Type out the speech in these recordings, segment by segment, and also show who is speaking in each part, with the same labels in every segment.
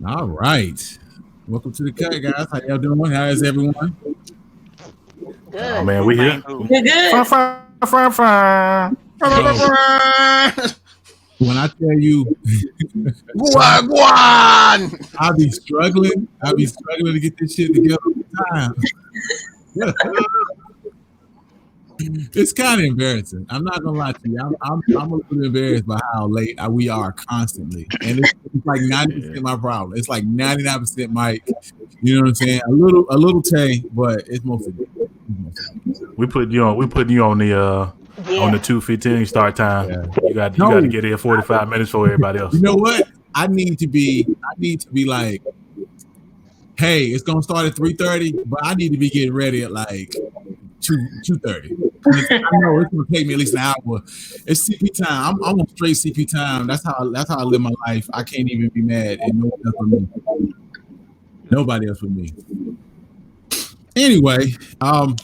Speaker 1: All right. Welcome to the cut, guys. How y'all doing? How is everyone?
Speaker 2: Oh
Speaker 3: Good.
Speaker 2: man, we here.
Speaker 4: Boo.
Speaker 5: We're good.
Speaker 2: Fine.
Speaker 1: When I tell you,
Speaker 4: Guan.
Speaker 1: I'll be struggling to get this shit together all the time. It's kind of embarrassing. I'm not gonna lie to you. I'm a little embarrassed by how late we are constantly, and it's like 90% my problem. It's like 99% Mike. You know what I'm saying? A little Tay, but it's mostly.
Speaker 2: We put you on. We putting you on the
Speaker 3: Yeah.
Speaker 2: 2:15 start time.
Speaker 1: Yeah.
Speaker 2: You got
Speaker 1: No.
Speaker 2: to get here 45 minutes for everybody else.
Speaker 1: You know what? I need to be like, hey, it's gonna start at 3:30, but I need to be getting ready at like 2:30. I know it's gonna take me at least an hour. It's CP time. I'm on straight CP time. That's how I live my life. I can't even be mad at no one else but me. Nobody else but me. Anyway, the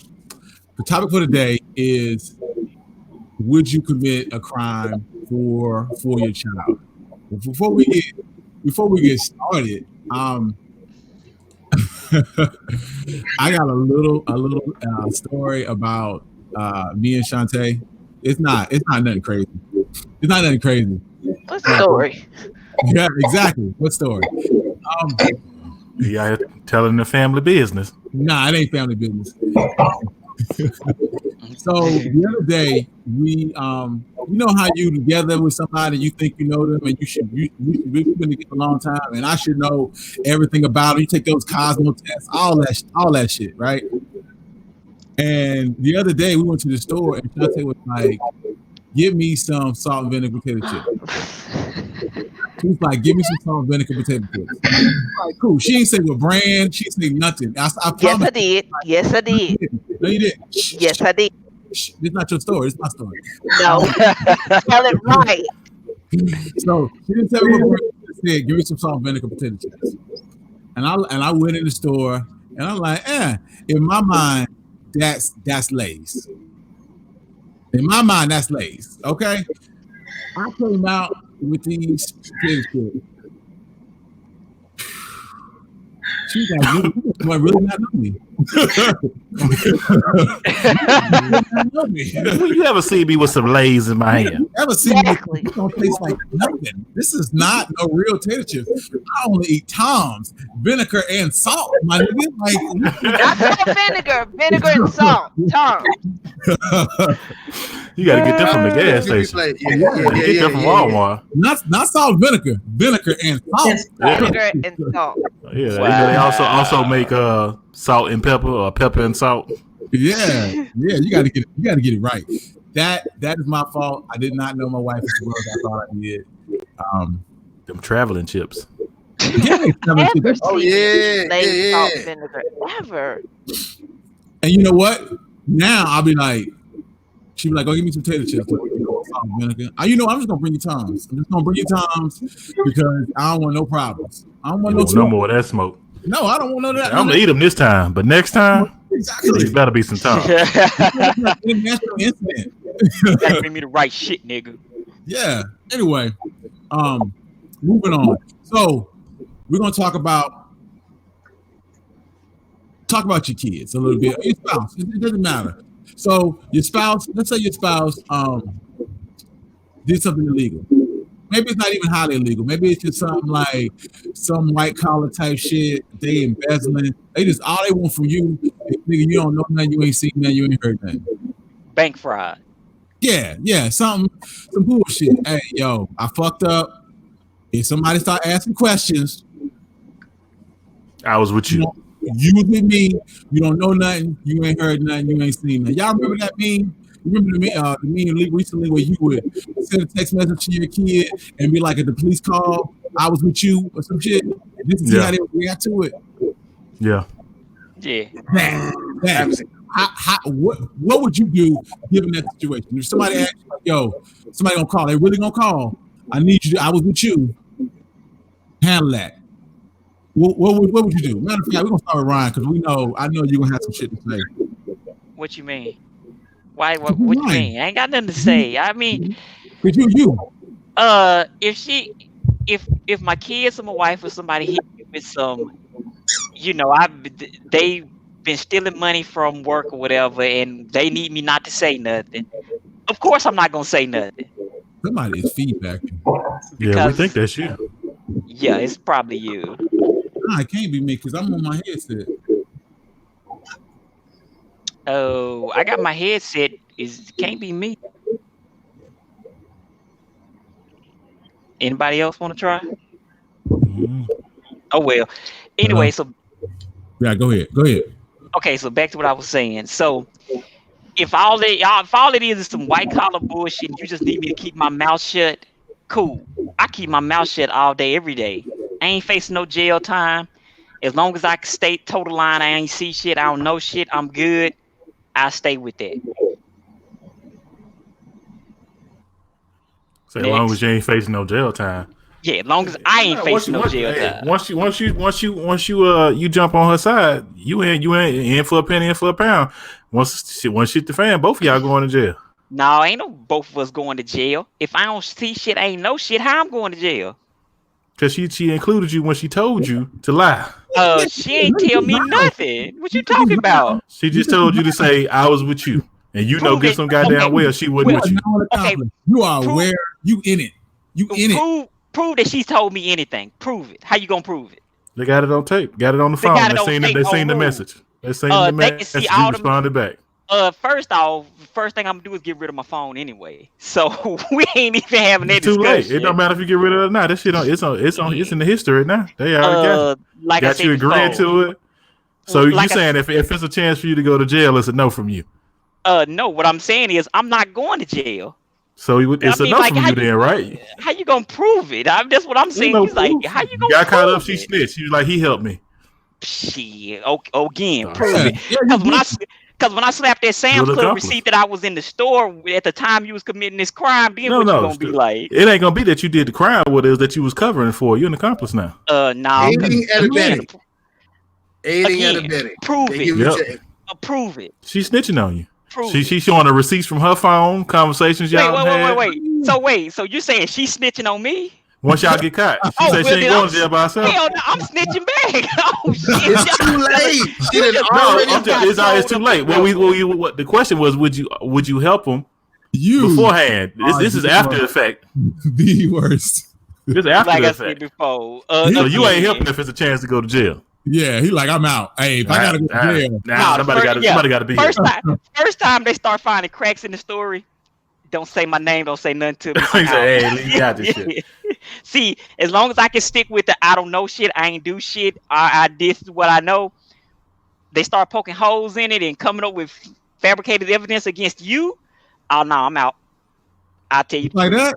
Speaker 1: topic for today is: would you commit a crime for your child? Before we get started, I got a little story about me and Shantae. It's not nothing crazy. It's not nothing crazy.
Speaker 3: What story?
Speaker 1: Yeah, exactly. What story?
Speaker 2: You out here telling the family business.
Speaker 1: Nah, it ain't family business. So the other day, you know how you together with somebody, you think you know them, and we've been together a long time, and I should know everything about them. You take those Cosmo tests, all that shit, right? And the other day, we went to the store, and Shante was like, "Give me some salt and vinegar potato chips." She was like, "Give me some salt and vinegar potato chips." Like, cool. She ain't say what brand. She ain't say nothing. I
Speaker 3: Yes,
Speaker 1: promise.
Speaker 3: I did. Yes, I did.
Speaker 1: No, you didn't. Shh,
Speaker 3: Yes, I did.
Speaker 1: shh. It's not your story. It's my story.
Speaker 3: No. Tell it right.
Speaker 1: So she didn't tell me what brand. She said, "Give me some salt and vinegar potato chips." And I went in the store, and I'm like, in my mind, that's Lay's. In my mind, that's Lay's. Okay. I came out with these potato chips. She's like, really not know me.
Speaker 2: When you ever see me with some Lays in my hand?
Speaker 1: Ever see
Speaker 3: Exactly.
Speaker 1: me? It don't taste like nothing. This is not no real potato chips. I only eat Tom's, vinegar and salt. My nigga,
Speaker 3: Not vinegar and salt. Tom.
Speaker 2: You got to get that from the gas station.
Speaker 4: Like,
Speaker 2: Get that from Walmart.
Speaker 1: not salt, vinegar and salt.
Speaker 5: Yes.
Speaker 3: Vinegar and salt.
Speaker 2: Yeah, you know, they also make salt and pepper or pepper and salt.
Speaker 1: Yeah. You got to get it right. That is my fault. I did not know my wife as well as I thought I did.
Speaker 2: Them traveling chips.
Speaker 3: Never
Speaker 4: Oh,
Speaker 3: seen
Speaker 4: yeah,
Speaker 3: Lay's
Speaker 4: yeah,
Speaker 3: salt
Speaker 4: yeah.
Speaker 3: vinegar. Ever.
Speaker 1: And you know what? Now I'll be like, she'll be like, "Go give me some potato chips." Like, salt and vinegar. You know, I'm just gonna bring you Tom's. I'm just gonna bring you Tom's because I don't want no problems. I don't want
Speaker 2: No
Speaker 1: no
Speaker 2: more of that smoke.
Speaker 1: No, I don't want none of that.
Speaker 2: I'm gonna eat them this time, but next time,
Speaker 1: Exactly.
Speaker 2: there's better be some time.
Speaker 1: International incident.
Speaker 4: You gotta bring me the right shit, nigga.
Speaker 1: Yeah. Anyway, moving on. So we're gonna talk about your kids a little bit. Your spouse. It doesn't matter. So your spouse. Let's say your spouse did something illegal. Maybe it's not even highly illegal. Maybe it's just something like some white collar type shit. They embezzling. They just all they want from you is, nigga, you don't know nothing, you ain't seen nothing, you ain't heard nothing.
Speaker 4: Bank fraud.
Speaker 1: Yeah, some bullshit. Hey, yo, I fucked up. If somebody start asking questions,
Speaker 2: I was with you.
Speaker 1: you was with me. You don't know nothing. You ain't heard nothing. You ain't seen nothing. Y'all remember that meme? You remember the meme recently where you would send a text message to your kid and be like, "If the police call, I was with you," or some shit. This is how they would react to it.
Speaker 2: Yeah.
Speaker 4: Yeah.
Speaker 1: What would you do given that situation? If somebody asks you, like, "Yo, somebody gonna call. They really gonna call. I need you. I was with you. Handle that." What would you do? Matter of fact, we're gonna start with Ryan because I know you're gonna have some shit to say.
Speaker 4: What you mean? Why? What you mean? I ain't got nothing to say. I mean,
Speaker 1: Cause you.
Speaker 4: if she, if my kids or my wife or somebody hit me with some, they been stealing money from work or whatever, and they need me not to say nothing. Of course, I'm not gonna say nothing
Speaker 1: Somebody is feedbacking.
Speaker 2: Yeah, we
Speaker 4: because
Speaker 2: think that's you.
Speaker 4: yeah, it's probably you.
Speaker 1: Nah, it can't be me because I'm on my headset.
Speaker 4: Oh, I got my headset. Can't be me. Anybody else want to try?
Speaker 2: Mm.
Speaker 4: Oh well. Anyway, so
Speaker 1: Yeah, go ahead. Go ahead.
Speaker 4: okay, so back to what I was saying. So if all it is some white collar bullshit, and you just need me to keep my mouth shut, cool. I keep my mouth shut all day, every day. I ain't facing no jail time. As long as I can stay total line, I ain't see shit, I don't know shit, I'm good. I stay with that.
Speaker 2: So as long
Speaker 4: Next.
Speaker 2: as you ain't facing no jail time.
Speaker 4: Yeah, as long as I ain't facing no jail
Speaker 2: hey,
Speaker 4: time.
Speaker 2: once you jump on her side, you ain't in for a penny, in for a pound. Once shit the fan, both of y'all going to jail.
Speaker 4: No, ain't no both of us going to jail. If I don't see shit, ain't no shit, how I'm going to jail?
Speaker 2: Cause she included you when she told you to lie.
Speaker 4: She ain't tell me nothing. What you talking about?
Speaker 2: She just told you to say I was with you, and you know
Speaker 4: Prove
Speaker 2: good
Speaker 4: it.
Speaker 2: some goddamn
Speaker 4: Okay.
Speaker 2: well she wasn't with you.
Speaker 4: Okay,
Speaker 1: You are
Speaker 4: prove-
Speaker 1: aware. You in it. You in it.
Speaker 4: Prove that she told me anything. Prove it. How you gonna prove it?
Speaker 2: They got it on tape, got it on the
Speaker 4: They
Speaker 2: phone.
Speaker 4: got it
Speaker 2: They
Speaker 4: on
Speaker 2: seen
Speaker 4: tape.
Speaker 2: they seen the
Speaker 4: Oh,
Speaker 2: message. They seen
Speaker 4: they
Speaker 2: the
Speaker 4: can
Speaker 2: message.
Speaker 4: see
Speaker 2: You
Speaker 4: all them-
Speaker 2: responded back.
Speaker 4: First off, first thing I'm gonna do is get rid of my phone anyway. So we ain't even having that
Speaker 2: It's too
Speaker 4: discussion.
Speaker 2: late. It don't matter if you get rid of it or not. That shit it's in the history now. They already got it.
Speaker 4: Like I
Speaker 2: Got
Speaker 4: said
Speaker 2: you agreeing
Speaker 4: before,
Speaker 2: to it. So
Speaker 4: Like
Speaker 2: you saying if it's a chance for you to go to jail, it's a no from you.
Speaker 4: no, what I'm saying is I'm not going to jail.
Speaker 2: So it's
Speaker 4: I mean,
Speaker 2: a no
Speaker 4: like,
Speaker 2: from
Speaker 4: how
Speaker 2: you then, right?
Speaker 4: How you gonna prove it? That's what I'm saying.
Speaker 2: No
Speaker 4: He's like,
Speaker 2: proof.
Speaker 4: how you
Speaker 2: You
Speaker 4: gonna
Speaker 2: got caught up,
Speaker 4: prove
Speaker 2: she
Speaker 4: it?
Speaker 2: snitched. She was like, he helped me.
Speaker 4: Shit. Again,
Speaker 2: Oh,
Speaker 4: prove
Speaker 1: Yeah,
Speaker 4: it.
Speaker 1: yeah,
Speaker 4: Because when I slapped that Sam's
Speaker 2: Good
Speaker 4: Club
Speaker 2: accomplice.
Speaker 4: receipt that I was in the store at the time you was committing this crime, then what you gonna be like?
Speaker 2: It ain't gonna be that you did the crime. What it is that you was covering for? You're an accomplice now.
Speaker 4: No.
Speaker 5: Aiding and
Speaker 4: Again,
Speaker 5: abetting. Aiding and
Speaker 4: Again,
Speaker 5: abetting.
Speaker 4: prove
Speaker 5: They
Speaker 4: it.
Speaker 5: give you
Speaker 2: Yep.
Speaker 5: check.
Speaker 4: Prove it.
Speaker 2: She's snitching on you.
Speaker 4: Prove it.
Speaker 2: She's showing the receipts from her phone, conversations y'all had.
Speaker 4: Wait. So you saying she's snitching on me?
Speaker 2: Once y'all get caught, she
Speaker 4: Oh,
Speaker 2: said
Speaker 4: well,
Speaker 2: she ain't
Speaker 4: then
Speaker 2: going to jail by herself.
Speaker 4: Hell no, I'm snitching back. Oh shit.
Speaker 5: It's too late. She done
Speaker 4: just-
Speaker 5: already
Speaker 2: No,
Speaker 4: got
Speaker 2: it's too
Speaker 4: told
Speaker 2: late.
Speaker 4: up.
Speaker 2: What the question was? Would you help him
Speaker 1: You
Speaker 2: beforehand? This is
Speaker 1: are
Speaker 2: after the fact.
Speaker 1: the worst.
Speaker 2: This is after
Speaker 4: Like
Speaker 2: the
Speaker 4: I said
Speaker 2: fact.
Speaker 4: before.
Speaker 2: So you ain't
Speaker 4: again,
Speaker 2: helping if it's a chance to go to jail.
Speaker 1: Yeah, he like I'm out. Hey, if I gotta go to jail,
Speaker 2: Nah,
Speaker 4: the
Speaker 2: somebody
Speaker 4: first-
Speaker 2: got to be here.
Speaker 4: First time they start finding cracks in the story, don't say my name, don't say nothing to me.
Speaker 2: He said, "Hey, leave me out this shit."
Speaker 4: See, as long as I can stick with the I don't know shit, I ain't do shit, this is what I know. They start poking holes in it and coming up with fabricated evidence against you. Oh no, I'm out. I'll tell you.
Speaker 1: like that.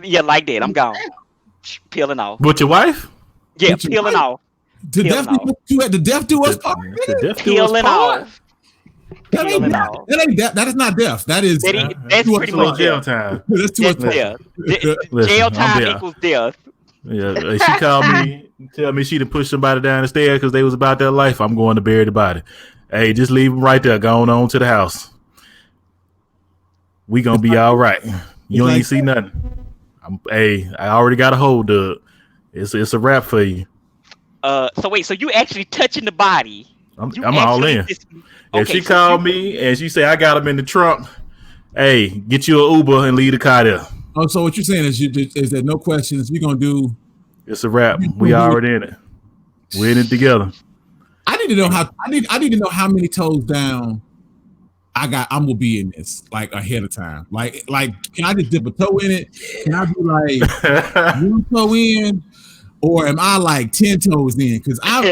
Speaker 4: Yeah, like that. I'm gone. Peeling off.
Speaker 2: With your wife?
Speaker 4: Yeah,
Speaker 1: With your
Speaker 4: peeling
Speaker 1: wife?
Speaker 4: off.
Speaker 1: To
Speaker 4: Peeling
Speaker 1: death, you had to death do us part.
Speaker 2: The death do us
Speaker 4: Peeling
Speaker 2: part.
Speaker 4: off.
Speaker 1: That ain't
Speaker 4: Peeling
Speaker 1: death.
Speaker 4: off.
Speaker 1: That ain't death. That is not death. That is
Speaker 4: That's
Speaker 1: too
Speaker 4: pretty
Speaker 1: much
Speaker 4: much
Speaker 2: jail
Speaker 4: death.
Speaker 2: time.
Speaker 1: That's too much.
Speaker 4: That's death.
Speaker 2: Listen,
Speaker 4: Jail
Speaker 2: I'm
Speaker 4: time
Speaker 2: there.
Speaker 4: equals death.
Speaker 2: Yeah, she called me, tell me she done pushed somebody down the stairs because they was about their life. I'm going to bury the body. Hey, just leave them right there. Going on to the house. We gonna be all right. You don't even see nothing. I already got a hold of it. It's a wrap for you.
Speaker 4: So wait, so you actually touching the body?
Speaker 2: I'm
Speaker 4: You
Speaker 2: all
Speaker 4: actually
Speaker 2: in.
Speaker 4: just-
Speaker 2: If
Speaker 4: okay,
Speaker 2: she
Speaker 4: so
Speaker 2: called me and she say I got him in the trunk, hey, get you an Uber and leave the car there.
Speaker 1: Oh, so what you're saying is that no questions. We're gonna do.
Speaker 2: It's a wrap. We already in it. We're in it together.
Speaker 1: I need to know how. I need to know how many toes down I'm gonna be in this like ahead of time. Like, can I just dip a toe in it? Can I be like one toe in, or am I like 10 toes in? Because I'm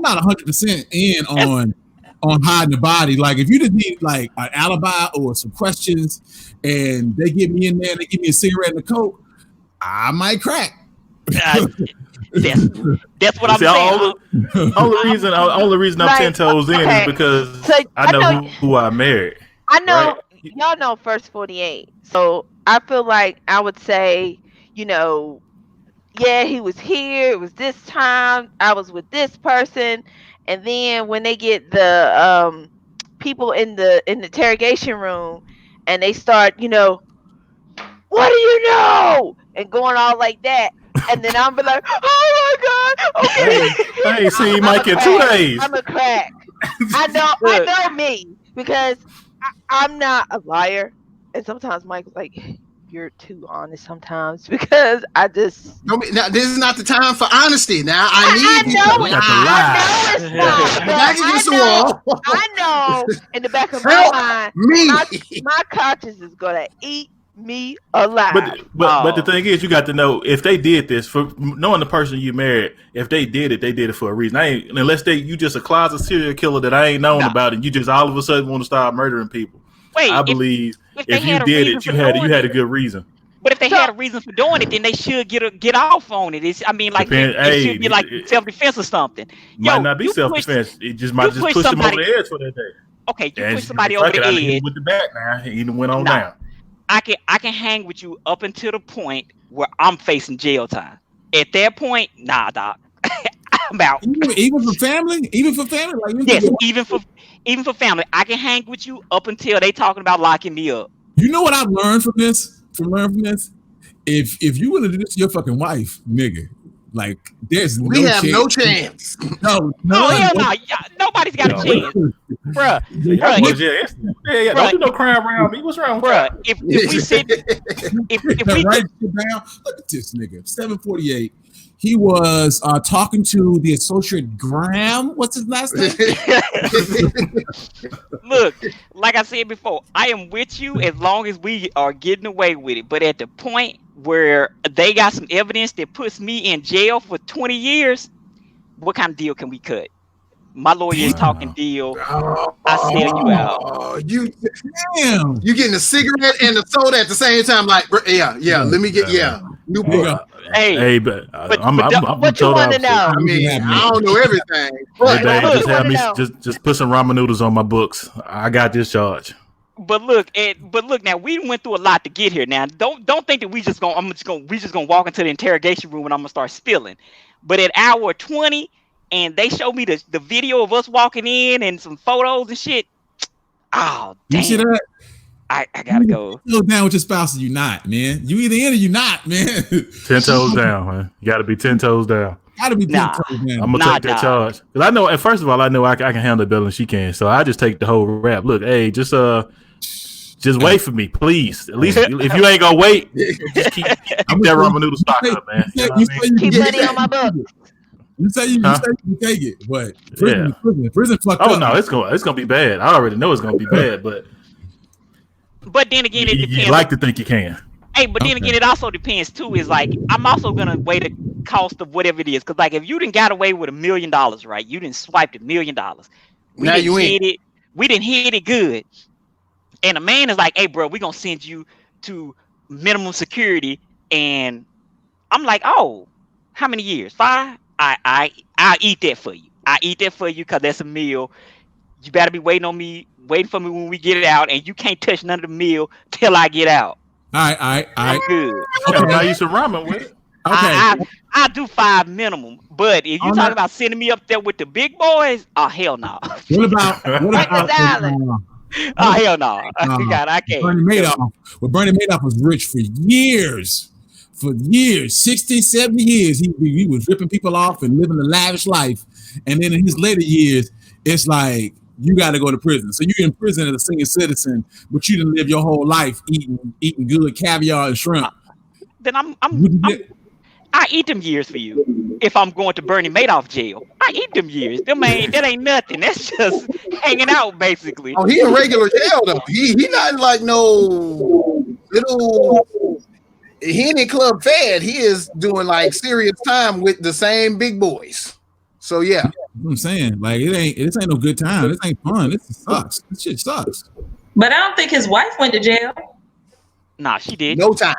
Speaker 1: not 100% in on hiding the body. Like, if you just need like an alibi or some questions, and they get me in there, and they give me a cigarette and a coke, I might crack.
Speaker 4: That's what I'm
Speaker 2: See,
Speaker 4: saying.
Speaker 2: only reason I'm
Speaker 3: Like,
Speaker 2: 10 toes in
Speaker 3: okay,
Speaker 2: is because
Speaker 3: so
Speaker 2: I know
Speaker 3: I know-
Speaker 2: who I married.
Speaker 3: I know
Speaker 2: Right.
Speaker 3: y'all know First 48. So I feel like I would say, yeah, he was here. It was this time. I was with this person, and then when they get the people in the interrogation room, and they start, what do you know, and going all like that, and then I'm be like, oh my god, okay.
Speaker 2: I ain't seen Mike in 2 days.
Speaker 3: I'm a crack. I know me because I'm not a liar, and sometimes Mike's like, you're too honest sometimes because I just.
Speaker 5: Now, this is not the time for honesty. Now I need you to
Speaker 3: lie. I know it's not.
Speaker 5: Back against the wall.
Speaker 3: I know in the back of my mind, my conscience is gonna eat me alive.
Speaker 2: But the thing is, you got to know if they did this for knowing the person you married. If they did it for a reason. Unless you just a closet serial killer that I ain't known about, and you just all of a sudden want to start murdering people.
Speaker 4: Wait,
Speaker 2: I believe if you did it, you had a good reason.
Speaker 4: But if they had a reason for doing it, then they should get off on it. It should be like self-defense or something.
Speaker 2: Might not be self-defense. It just might just push them over the edge for that day.
Speaker 4: Okay, you push somebody over the edge
Speaker 2: with the bat. Now he went on down.
Speaker 4: I can hang with you up until the point where I'm facing jail time. At that point, nah, doc, I'm out.
Speaker 1: Even for family, like
Speaker 4: yes, even for family, I can hang with you up until they talking about locking me up.
Speaker 1: You know what I've learned from this? If you want to do this to your fucking wife, nigga, like
Speaker 5: we have no chance.
Speaker 4: No, hell no. Nobody's got a chance, bruh.
Speaker 2: Don't do no crime around me. What's wrong,
Speaker 4: bruh? If we sit, if we
Speaker 1: right down, look at this nigga, 748. He was talking to the associate Graham. What's his last name?
Speaker 4: Look, like I said before, I am with you as long as we are getting away with it. But at the point where they got some evidence that puts me in jail for 20 years, what kind of deal can we cut? My lawyer is talking deal. I sell you out.
Speaker 5: You getting a cigarette and a soda at the same time? Like, yeah. Let me get Newport.
Speaker 4: Hey,
Speaker 2: but
Speaker 3: I'm what you want to know?
Speaker 5: I mean, I don't know everything.
Speaker 2: But just have me just put some ramen noodles on my books. I got this charge.
Speaker 4: But look, now we went through a lot to get here. Now, don't think that we just gonna walk into the interrogation room and I'm gonna start spilling. But at hour 20, and they showed me the video of us walking in and some photos and shit. Oh, damn.
Speaker 1: You see that?
Speaker 4: I gotta go.
Speaker 1: Go down with your spouse or you not, man. You either in or you not, man.
Speaker 2: 10 toes down, man. You gotta be 10 toes down.
Speaker 1: Gotta be 10 toes down.
Speaker 2: I'm gonna take that charge. Cause I know, and first of all, I know I can handle it better than she can. So I just take the whole rap. Look, hey, just wait for me, please. At least if you ain't gonna wait, just keep that ramen noodle stock up, man.
Speaker 3: Keep money on my book.
Speaker 1: You say you take it, but prison fucked up.
Speaker 2: Oh no, it's gonna be bad. I already know it's gonna be bad, but
Speaker 4: then again, it depends.
Speaker 2: You like to think you can.
Speaker 4: Hey, but then again, it also depends too. Is like I'm also gonna weigh the cost of whatever it is, because like if you didn't got away with $1 million, right? You didn't swipe $1 million. We didn't hit it good, and a man is like, "Hey, bro, we gonna send you to minimum security," and I'm like, "Oh, how many years? 5? I'll eat that for you. I eat that for you because that's a meal. You better be waiting for me when we get it out, and you can't touch none of the meal till I get out."
Speaker 1: All right.
Speaker 4: Good.
Speaker 2: Okay, now you some ramen with it.
Speaker 1: Okay.
Speaker 4: I do 5 minimum, but if you talking about sending me up there with the big boys, oh hell no.
Speaker 1: What about
Speaker 4: oh hell no. God, I can't.
Speaker 1: Bernie Madoff was rich for years. 60, 70 years, he was ripping people off and living a lavish life. And then in his later years, it's like, you got to go to prison. So you're in prison as a senior citizen, but you didn't live your whole life eating good caviar and shrimp.
Speaker 4: Then I eat them years for you. If I'm going to Bernie Madoff jail, I eat them years. That ain't nothing. That's just hanging out, basically.
Speaker 5: Oh, he in regular jail though. He not like no little. He ain't in Club Fed. He is doing like serious time with the same big boys. So yeah,
Speaker 1: I'm saying like this ain't no good time. This ain't fun. This sucks. This shit sucks.
Speaker 6: But I don't think his wife went to jail.
Speaker 4: Nah, she did.
Speaker 5: No time.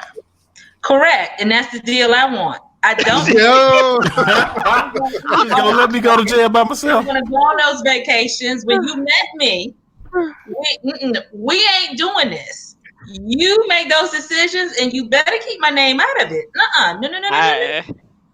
Speaker 6: Correct, and that's the deal I want. I don't.
Speaker 2: I'm gonna let me go to jail by myself.
Speaker 6: I'm gonna go on those vacations. When you met me, we ain't doing this. You make those decisions, and you better keep my name out of it. No.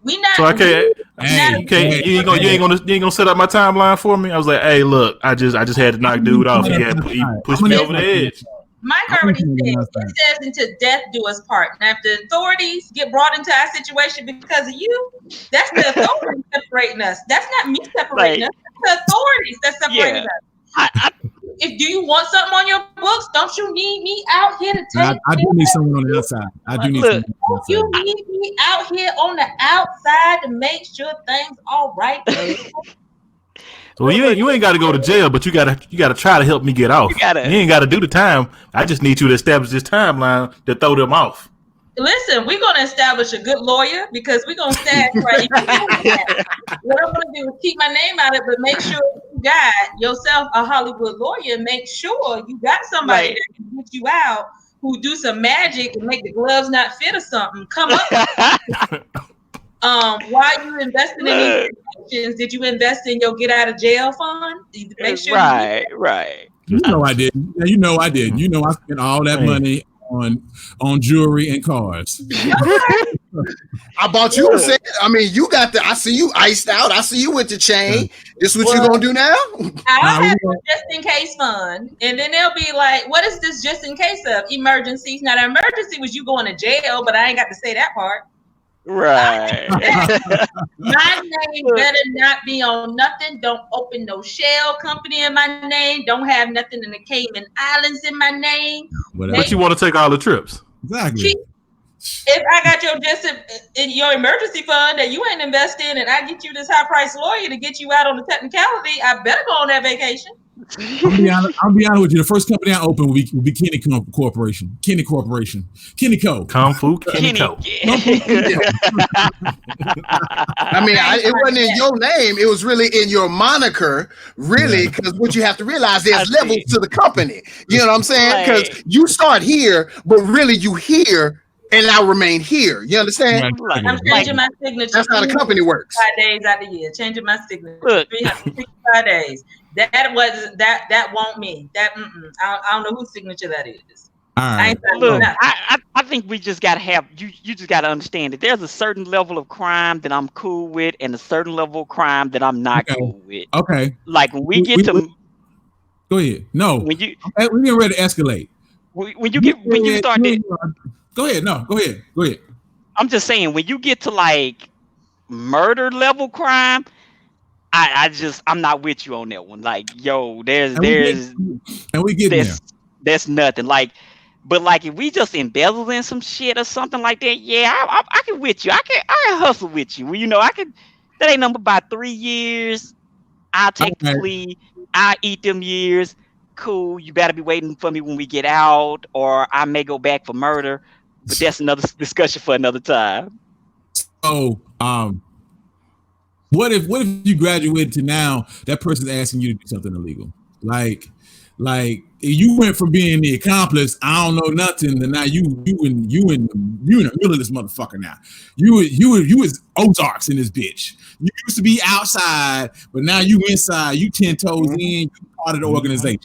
Speaker 6: We not.
Speaker 2: So I can't. You ain't gonna set up my timeline for me. I was like, hey, look, I just had to knock dude off. He pushed me over the edge.
Speaker 6: Mike already said, it says until death do us part. Now, if the authorities get brought into our situation because of you, that's the authorities separating us. That's not me separating us. That's the authorities that's separating us. If do you want something on your books, don't you need me out here to take
Speaker 1: I do need someone on the outside. I do need someone on the outside.
Speaker 6: You need me out here on the outside to make sure things all right.
Speaker 2: Well, you ain't got to go to jail, but you gotta try to help me get off. You ain't got to do the time. I just need you to establish this timeline to throw them off.
Speaker 6: Listen, we're gonna establish a good lawyer because we're gonna stand right. What I'm gonna do is keep my name out of it, but make sure you got yourself a Hollywood lawyer. Make sure you got somebody that can get you out who do some magic and make the gloves not fit or something. Come up. While you investing in these institutions, did you invest in your get out of jail fund? Make sure
Speaker 4: right.
Speaker 1: You know I did. You know I did. You know I spent all that money on jewelry and cars.
Speaker 5: I bought you a set. I mean, you got I see you iced out. I see you with the chain. This what you gonna do now?
Speaker 6: I'll have a just in case fund, and then they'll be like, "What is this just in case of emergencies?" Now, the emergency was you going to jail, but I ain't got to say that part.
Speaker 4: Right.
Speaker 6: My name better not be on nothing. Don't open no shell company in my name. Don't have nothing in the Cayman Islands in my name.
Speaker 2: But you want to take all the trips.
Speaker 1: Exactly.
Speaker 6: If I got your just in your emergency fund that you ain't invest in, and I get you this high price lawyer to get you out on the technicality, I better go on that vacation.
Speaker 1: I'll be honest with you. The first company I opened will be Kenny Corporation. Kenny Corporation. Kenny Co.
Speaker 2: Kung Fu Kenny Co.
Speaker 5: I mean, it wasn't in your name. It was really in your moniker, really, because what you have to realize, there's levels to the company. You know what I'm saying? Because you start here, but really you here, and I remain here. You understand?
Speaker 6: I'm changing my signature.
Speaker 5: That's how the company works.
Speaker 6: 5 days out of the year. Changing my signature. 365 days. That won't me. That I don't know whose signature that is.
Speaker 1: All right.
Speaker 4: Look, I think we just gotta have you just gotta understand that there's a certain level of crime that I'm cool with and a certain level of crime that I'm not cool with.
Speaker 1: Okay.
Speaker 4: Like when we get to
Speaker 1: go ahead. No.
Speaker 4: When you
Speaker 1: we're getting ready to escalate.
Speaker 4: When you start that,
Speaker 1: go ahead. No, go ahead.
Speaker 4: I'm just saying when you get to like murder level crime, I'm not with you on that one. Like, yo, there's nothing. Like, but like if we just embezzle in some shit or something like that, yeah, I can with you. I can hustle with you. You know, that ain't number by 3 years. I'll take the plea. I'll eat them years. Cool. You better be waiting for me when we get out, or I may go back for murder. But that's another discussion for another time.
Speaker 1: So, what if you graduated to now that person's asking you to do something illegal? Like you went from being the accomplice, I don't know nothing, and now you in the middle of this motherfucker now. You was Ozarks in this bitch. You used to be outside, but now you inside. You 10 toes in. You part of the organization.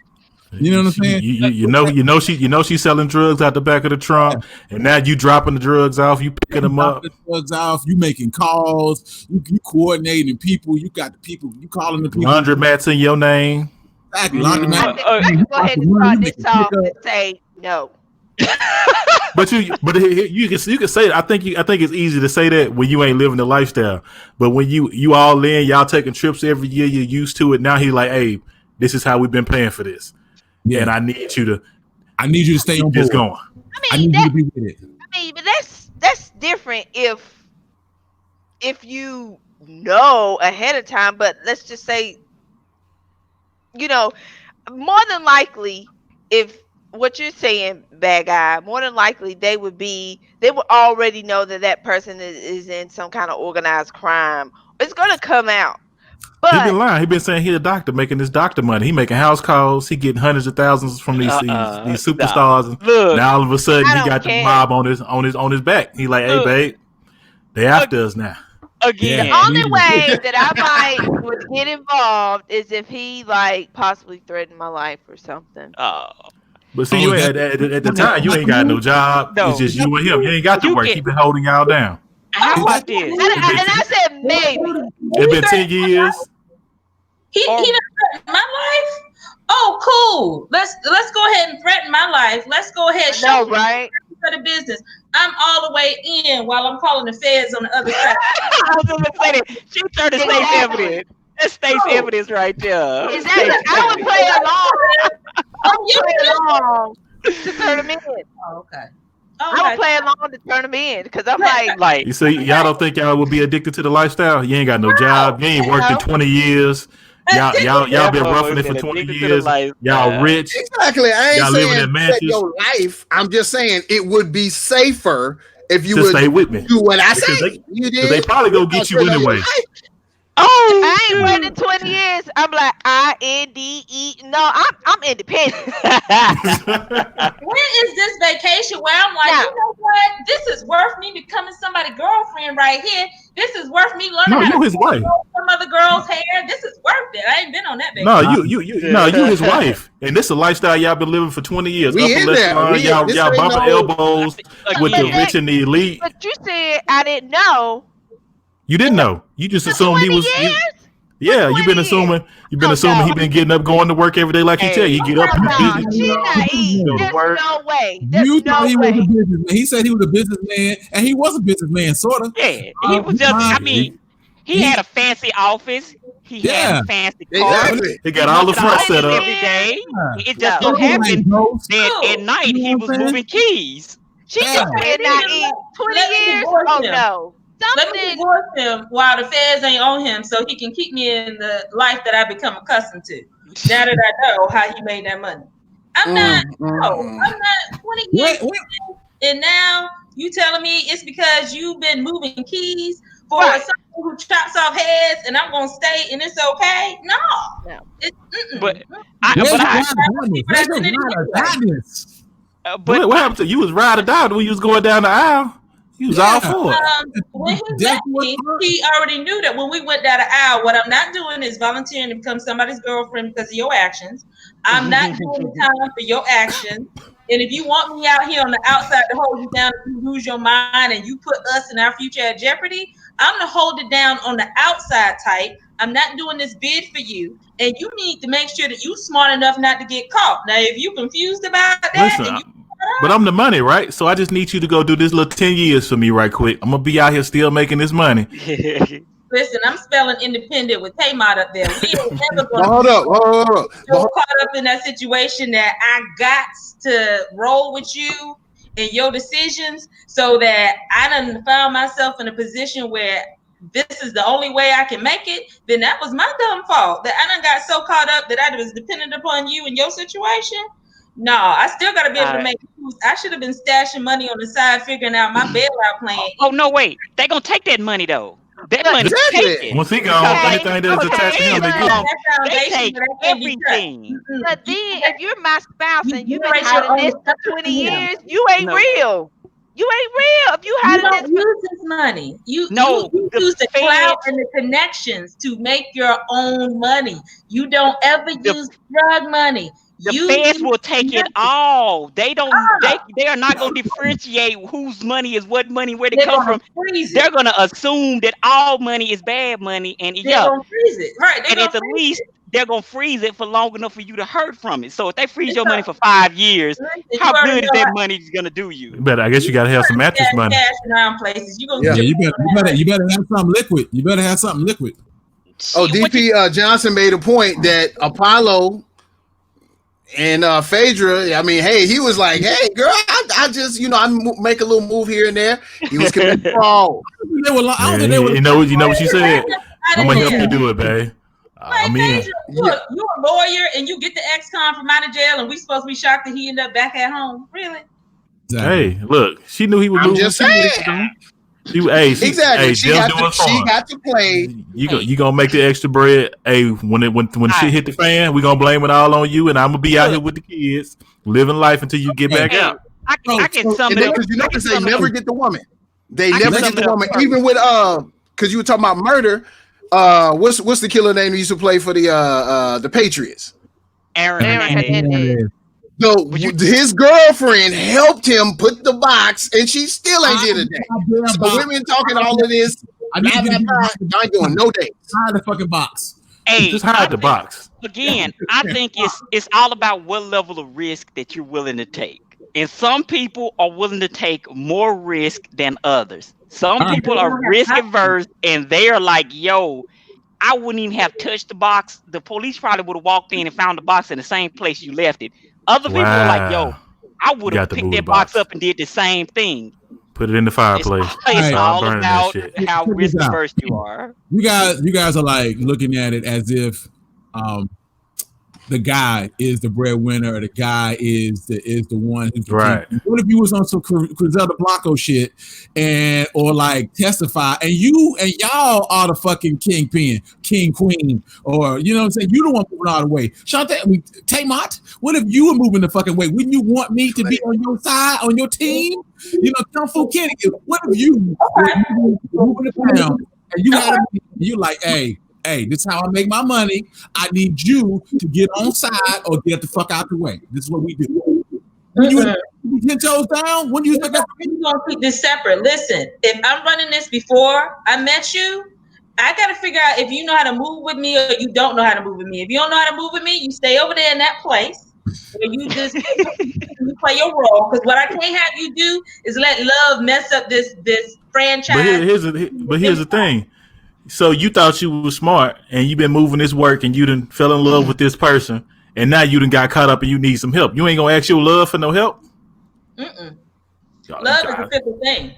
Speaker 1: You know what I'm saying?
Speaker 2: You know she's selling drugs out the back of the trunk, and now you dropping the drugs off, you picking them up.
Speaker 1: The drugs off, you making calls, you coordinating people, you got the people, you calling the people.
Speaker 2: Laundromats in your name.
Speaker 1: Exactly.
Speaker 3: I can go ahead and start this off and say no.
Speaker 2: But you can say it. I think it's easy to say that when you ain't living the lifestyle. But when you all in, y'all taking trips every year, you're used to it. Now he's like, hey, this is how we've been paying for this. Yeah, and I need you to
Speaker 1: stay on board.
Speaker 2: It's going.
Speaker 3: I need you to be with it. I mean, but that's different if you know ahead of time. But let's just say, you know, more than likely, if what you're saying, bad guy, more than likely they would already know that person is in some kind of organized crime. It's gonna come out. But
Speaker 2: he been lying. He been saying he a doctor making this doctor money. He making house calls. He getting hundreds of thousands from these superstars. And
Speaker 4: look,
Speaker 2: now all of a sudden he got the mob on his back. He like, hey babe, they after us now.
Speaker 4: Again,
Speaker 3: the only way that I would get involved is if he like possibly threatened my life or something.
Speaker 2: But see, at the time you ain't got no job. No. It's just you and him. You ain't got to work. He been holding y'all down.
Speaker 4: How about this?
Speaker 3: And I said maybe.
Speaker 2: It's been 10 years.
Speaker 6: He done threatened my life. oh, cool. Let's go ahead and threaten my life. Let's go ahead.
Speaker 3: No, right?
Speaker 6: For the business. I'm all the way in while I'm calling the feds on the other side.
Speaker 4: I was gonna say that. She turned to state's evidence. That's state's evidence right there.
Speaker 3: Exactly. I would play along.
Speaker 6: You
Speaker 3: play along to turn them in.
Speaker 6: Oh, okay.
Speaker 3: I would play along to turn them in because I'm like,
Speaker 2: You see, y'all don't think y'all would be addicted to the lifestyle? You ain't got no job. You ain't worked in 20 years. Y'all been roughing it for 20 years. Y'all rich.
Speaker 5: Exactly. I ain't
Speaker 2: Y'all living in
Speaker 5: saying
Speaker 2: mansions.
Speaker 5: your life. I'm just saying it would be safer if you
Speaker 2: Just
Speaker 5: would
Speaker 2: stay with me.
Speaker 5: do what I
Speaker 2: Because
Speaker 5: say.
Speaker 2: Because they probably gonna get you anyway.
Speaker 3: I ain't waiting 20 years. I'm like INDE. No, I'm independent.
Speaker 6: When is this vacation where I'm like, you know what? This is worth me becoming somebody's girlfriend right here. This is worth me learning
Speaker 2: No,
Speaker 6: how
Speaker 2: you
Speaker 6: to
Speaker 2: his wife.
Speaker 6: some other girl's hair. This is worth it. I ain't been on that vacation.
Speaker 2: No, you his wife, and this is a lifestyle y'all been living for 20 years.
Speaker 5: We in there.
Speaker 2: Y'all bumping elbows with the rich and the elite.
Speaker 3: But you said I didn't know.
Speaker 2: You didn't know. You just assumed he was. Yeah, you've been assuming. You've been assuming he been getting up, going to work every day like he tell you. He get up.
Speaker 3: No, she naive. There's no way.
Speaker 1: You thought he was
Speaker 3: way.
Speaker 1: a businessman. He said he was a businessman, and he was a businessman, sort of.
Speaker 4: Yeah, he was just. I mean, he had a fancy office. He had a fancy car.
Speaker 5: Exactly.
Speaker 2: He got all the front set up.
Speaker 4: Every day. It just so happened that at night he was moving keys.
Speaker 3: She just said naive. 20 years? Oh no.
Speaker 6: Let me divorce him while the feds ain't on him so he can keep me in the life that I've become accustomed to. Now that I know how he made that money. I'm not 20 years and now you telling me it's because you've been moving keys for someone who chops off heads and I'm gonna stay and it's okay? No.
Speaker 2: But what happened to you? Was ride or die when you was going down the aisle? He was all for it.
Speaker 6: When he met me, he already knew that when we went down the aisle, what I'm not doing is volunteering to become somebody's girlfriend because of your actions. I'm not doing the time for your actions. And if you want me out here on the outside to hold you down, if you lose your mind and you put us and our future at jeopardy, I'm going to hold it down on the outside type. I'm not doing this bid for you. And you need to make sure that you're smart enough not to get caught. Now, if you're confused about that,
Speaker 2: listen, but I'm the money, right? So I just need you to go do this little 10 years for me right quick. I'm going to be out here still making this money.
Speaker 6: Listen, I'm spelling independent with Taymod up there. We ain't never going
Speaker 5: hold up.
Speaker 6: So caught up in that situation that I got to roll with you and your decisions so that I done found myself in a position where this is the only way I can make it, then that was my dumb fault. That I done got so caught up that I was dependent upon you and your situation. No, I still got to be able to make moves. I should have been stashing money on the side, figuring out my bailout plan.
Speaker 4: Oh, no, wait. They going to take that money, though. That money taken.
Speaker 2: Once he gone, anything that's attached to him,
Speaker 4: they take everything.
Speaker 3: But then, if you're my spouse and you've been hiding this for 20 years, you ain't real. You ain't real. If you hiding
Speaker 6: this, use this money. You use the clout and the connections to make your own money. You don't ever use drug money.
Speaker 4: The feds will take it all. They don't. They are not going to differentiate whose money is what money, where they come from. They're going to assume that all money is bad money, and
Speaker 6: they're going to freeze it. Right?
Speaker 4: And at the least, they're going to freeze it for long enough for you to hurt from it. So if they freeze your money for 5 years, how good is that money going to do you?
Speaker 2: But I guess you got to have some mattress money.
Speaker 1: You better have something liquid. You better have something liquid.
Speaker 5: Oh, DP Johnson made a point that Apollo and Phaedra, I mean, hey, he was like, hey, girl, I just, I make a little move here and there. He was committing fraud.
Speaker 2: You know what she said? I'm going to help you do it, babe.
Speaker 6: Phaedra, you're a lawyer and you get the ex-con from out of jail and we supposed to be shocked that he ended up back at home. Really?
Speaker 2: Hey, look, she knew he was moving.
Speaker 5: Just saying.
Speaker 2: Exactly.
Speaker 5: She got to play.
Speaker 2: You gonna make the extra bread. Hey, when shit hit the fan, we gonna blame it all on you, and I'm gonna be out here with the kids, living life until you get back out.
Speaker 4: I can sum it up.
Speaker 5: Because you notice they never get the woman. They never get the woman, even with because you were talking about murder. What's the killer name he used to play for the Patriots?
Speaker 4: Aaron Hernandez.
Speaker 5: So his girlfriend helped him put the box, and she still ain't did a day. So women talking all of this. I'm doing no dates.
Speaker 1: Hide the fucking box.
Speaker 4: Hey,
Speaker 2: Just hide the box.
Speaker 4: Again, I think it's all about what level of risk that you're willing to take. And some people are willing to take more risk than others. Some people are risk averse and they are like, yo, I wouldn't even have touched the box. The police probably would have walked in and found the box in the same place you left it. Other people are like, yo, I would have picked that box up and did the same thing.
Speaker 2: Put it in the fireplace.
Speaker 4: It's all about how risk averse you are.
Speaker 1: You guys are like looking at it as if the guy is the breadwinner, or the guy is the one who's
Speaker 2: right.
Speaker 1: What if you was on some Griselda Blanco shit or like testify, and y'all are the fucking kingpin, king, queen, or you know what I'm saying? You the one moving all the way. Taymont, what if you were moving the fucking way? Wouldn't you want me to be on your side, on your team? You know, Kung Fu Kenny. What if you were moving the town and you like, hey, this is how I make my money. I need you to get on side or get the fuck out the way. This is what we do. When you 10 toes down, when you think
Speaker 6: you're gonna keep this separate. Listen, if I'm running this before I met you, I gotta figure out if you know how to move with me or you don't know how to move with me. If you don't know how to move with me, you stay over there in that place. Or you just you play your role. Because what I can't have you do is let love mess up this franchise.
Speaker 2: But here's the thing. So you thought you was smart and you've been moving this work and you done fell in love with this person and now you done got caught up and you need some help. You ain't gonna ask your love for no help?
Speaker 6: Mm-mm. Love is a fickle thing.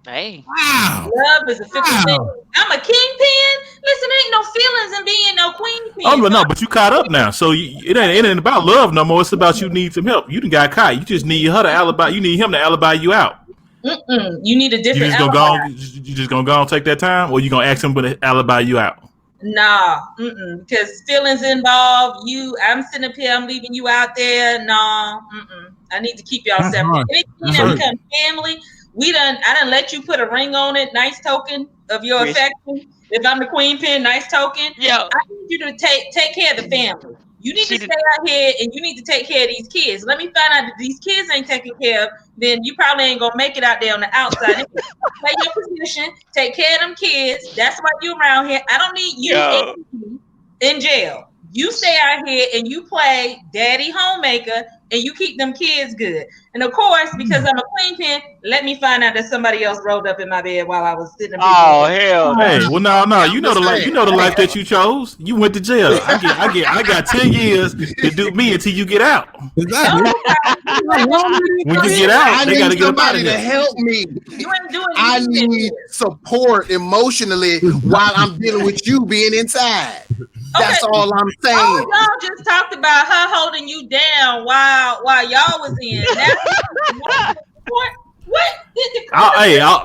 Speaker 4: Hey.
Speaker 1: Wow.
Speaker 6: Love is a fickle thing. I'm a kingpin. Listen, ain't no feelings in being no queenpin.
Speaker 2: Oh, no, but you caught up now. So it ain't about love no more. It's about you need some help. You done got caught. You just need her to alibi. You need him to alibi you out.
Speaker 6: You need a different alibi.
Speaker 2: You just gonna go and take that time, or you gonna ask him to alibi you out?
Speaker 6: Nah, because feelings involved. I'm sitting up here. I'm leaving you out there. Nah, I need to keep y'all separate. Anything that becomes family, I done let you put a ring on it. Nice token of your affection. If I'm the queenpin, nice token. Yeah, I need you to take care of the family. You need to stay out here and you need to take care of these kids. Let me find out that these kids ain't taken care of, then you probably ain't gonna make it out there on the outside. Play your position, take care of them kids. That's why you around here. I don't need you in jail. You stay out here and you play daddy homemaker and you keep them kids good. And of course, because I'm a queenpin, let me find out that somebody else rolled up in my bed while I was sitting.
Speaker 4: Oh hell!
Speaker 2: Hey, well, no, you know the life that you chose. You went to jail. I got 10 years to do me until you get out.
Speaker 1: Exactly.
Speaker 2: When you get out, they gotta get somebody
Speaker 5: to help me.
Speaker 6: You ain't doing.
Speaker 5: I need support emotionally while I'm dealing with you being inside. That's all I'm saying.
Speaker 6: Oh, y'all just talked about her holding you down while y'all was in.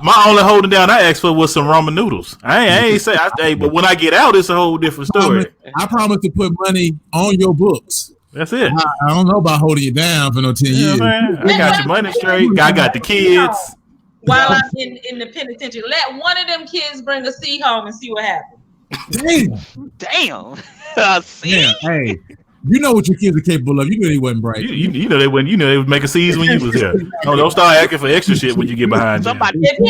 Speaker 2: My only holding down I asked for was some ramen noodles. I ain't say, but when I get out, it's a whole different story.
Speaker 1: I promise to put money on your books.
Speaker 2: That's it.
Speaker 1: I don't know about holding you down for no 10 years.
Speaker 2: Man. I got your money straight. I got the kids.
Speaker 6: While I'm in the penitentiary, let one of them kids bring a C home and see what happens.
Speaker 4: Damn.
Speaker 1: See? Hey, you know what your kids are capable of. You knew they wasn't bright.
Speaker 2: You know they wouldn't. You know they would make a C's when you was here. No, don't start acting for extra shit when you get behind.
Speaker 4: Somebody called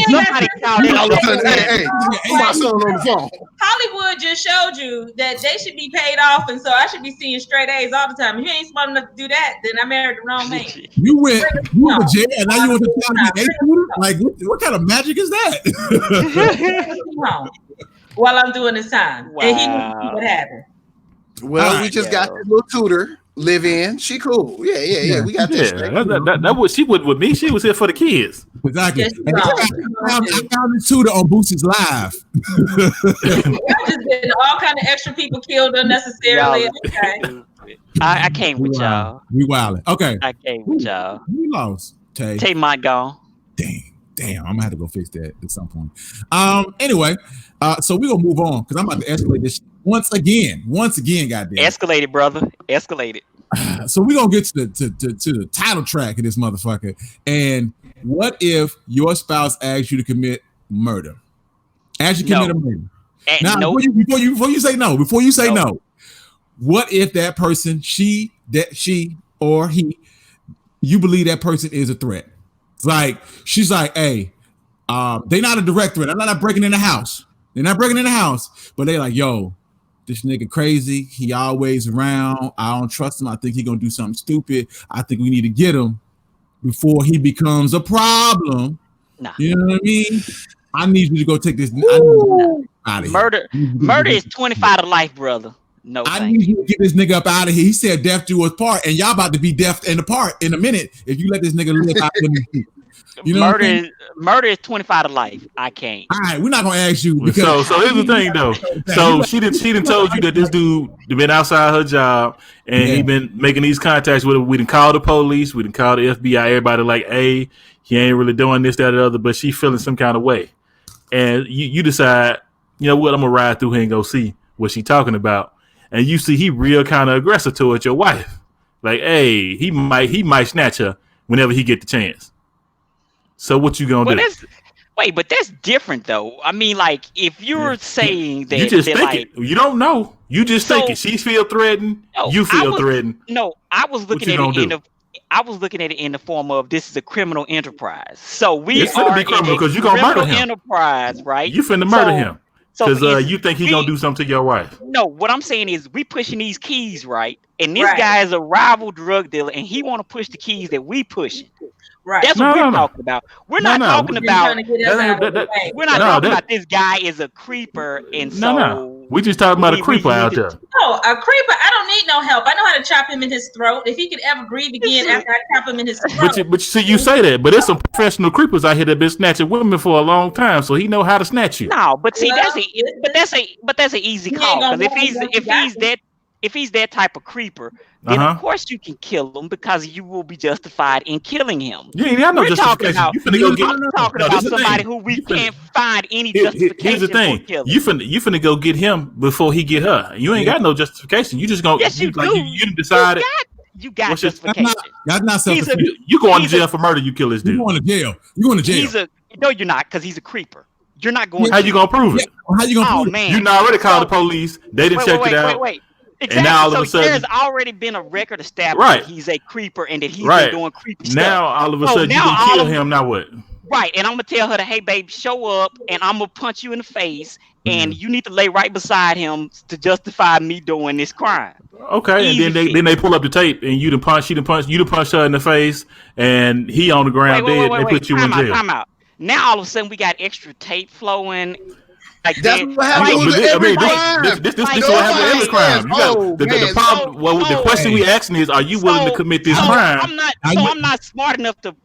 Speaker 5: Hey, my son on the phone.
Speaker 6: Hollywood just showed you that they should be paid off, and so I should be seeing straight A's all the time. If you ain't smart enough to do that, then I married the wrong man.
Speaker 1: You went to jail, and now you want to tell me A. Like, what kind of magic is that?
Speaker 6: While I'm doing this time, and he knew what happened.
Speaker 5: Well, we just got this little tutor live in. She cool. Yeah. We got this.
Speaker 2: That was she would with me. She was here for the kids.
Speaker 1: Exactly. I found this tutor on Boosie's Live.
Speaker 6: Just been all kind of extra people killed unnecessarily. Okay.
Speaker 4: I came with y'all.
Speaker 1: We wildin'. Okay.
Speaker 4: I came with y'all.
Speaker 1: We lost.
Speaker 4: Taymont gone.
Speaker 1: Damn. I'm gonna have to go fix that at some point. Anyway, so we're gonna move on because I'm about to escalate this once again, goddamn.
Speaker 4: Escalated, brother. Escalated.
Speaker 1: So we're gonna get to the title track of this motherfucker. And what if your spouse asks you to commit murder? Commit a murder. Now, before you say no, what if that person, she or he, you believe that person is a threat? It's like she's like, hey, they're not a direct threat. I'm not breaking in the house. They're not breaking in the house, but they're like, yo, This nigga crazy. He always around. I don't trust him. I think he gonna do something stupid. I think we need to get him before he becomes a problem.
Speaker 4: Nah.
Speaker 1: You know what I mean? I need you to go take this out of
Speaker 4: Murder is 25 to life, brother. No,
Speaker 1: I need you to get this nigga up out of here. He said death do us part, and y'all about to be death and apart in a minute if you let this nigga live out of the you know
Speaker 4: murder is 25 to life. I can't.
Speaker 1: All right, we're not gonna ask you because
Speaker 2: so here's the thing though. So she didn't told you that this dude been outside her job and he been making these contacts with her. We didn't call the police, we didn't call the FBI, everybody like, hey, he ain't really doing this, that, or the other, but she feeling some kind of way. And you decide, you know what, I'm gonna ride through here and go see what she talking about. And you see he real kind of aggressive towards your wife. Like, hey, he might snatch her whenever he get the chance. So what you gonna do?
Speaker 4: But that's different though. I mean, like, if you're saying that
Speaker 2: you just think
Speaker 4: like,
Speaker 2: it. You don't know. You just think it. She feel threatened.
Speaker 4: No,
Speaker 2: you feel threatened.
Speaker 4: No, I was looking at it I was looking at it in the form of this is a criminal enterprise. So we are in a
Speaker 2: because you gonna murder him.
Speaker 4: Enterprise, right?
Speaker 2: You finna murder him. Because you think he gonna do something to your wife.
Speaker 4: No, what I'm saying is we pushing these keys, right? And this guy is a rival drug dealer, and he want to push the keys that we pushing. Right. That's what we're talking about. We're not talking about. We're not talking about this guy is a creeper, and so
Speaker 2: we just talking about a creeper out there.
Speaker 6: No, a creeper. I don't need no help. I know how to chop him in his throat. If he could ever breathe again after I chop him in his throat.
Speaker 2: But see, you say that, but there's some professional creepers out here that been snatching women for a long time, so he know how to snatch you.
Speaker 4: No, but see, that's an easy call because if he's that type of creeper, then of course you can kill him because you will be justified in killing him.
Speaker 2: Yeah, I know justification.
Speaker 4: I'm talking about somebody who we can't find any justification.
Speaker 2: Here's the thing: you finna go get him before he get her. You ain't got no justification. You just gonna you decided.
Speaker 4: You got justification.
Speaker 1: That's not self-defense.
Speaker 2: You going to jail for murder? You kill this dude.
Speaker 1: You going to jail? You going to jail?
Speaker 4: No, you're not because he's a creeper. You're not going.
Speaker 2: How you gonna prove it?
Speaker 1: How you gonna prove it?
Speaker 4: Man.
Speaker 2: You already called the police. They didn't check it out.
Speaker 4: Wait. Exactly.
Speaker 2: And now all of a sudden,
Speaker 4: there's already been a record established that he's a creeper and that he's been doing creepy stuff.
Speaker 2: Now all of a sudden you can kill him. Now what?
Speaker 4: Right, and I'm gonna tell her that, hey, babe, show up, and I'm gonna punch you in the face, and you need to lay right beside him to justify me doing this crime.
Speaker 2: Okay, easy. And then they pull up the tape, and you done punch her in the face, and he on the ground dead. They put you in jail.
Speaker 4: Time out. Now all of a sudden we got extra tape flowing.
Speaker 5: Like that's what happens with every crime.
Speaker 2: This what happens with every crime. The problem. Well, the question we asking is, are you willing to commit this crime?
Speaker 4: I'm not smart enough to.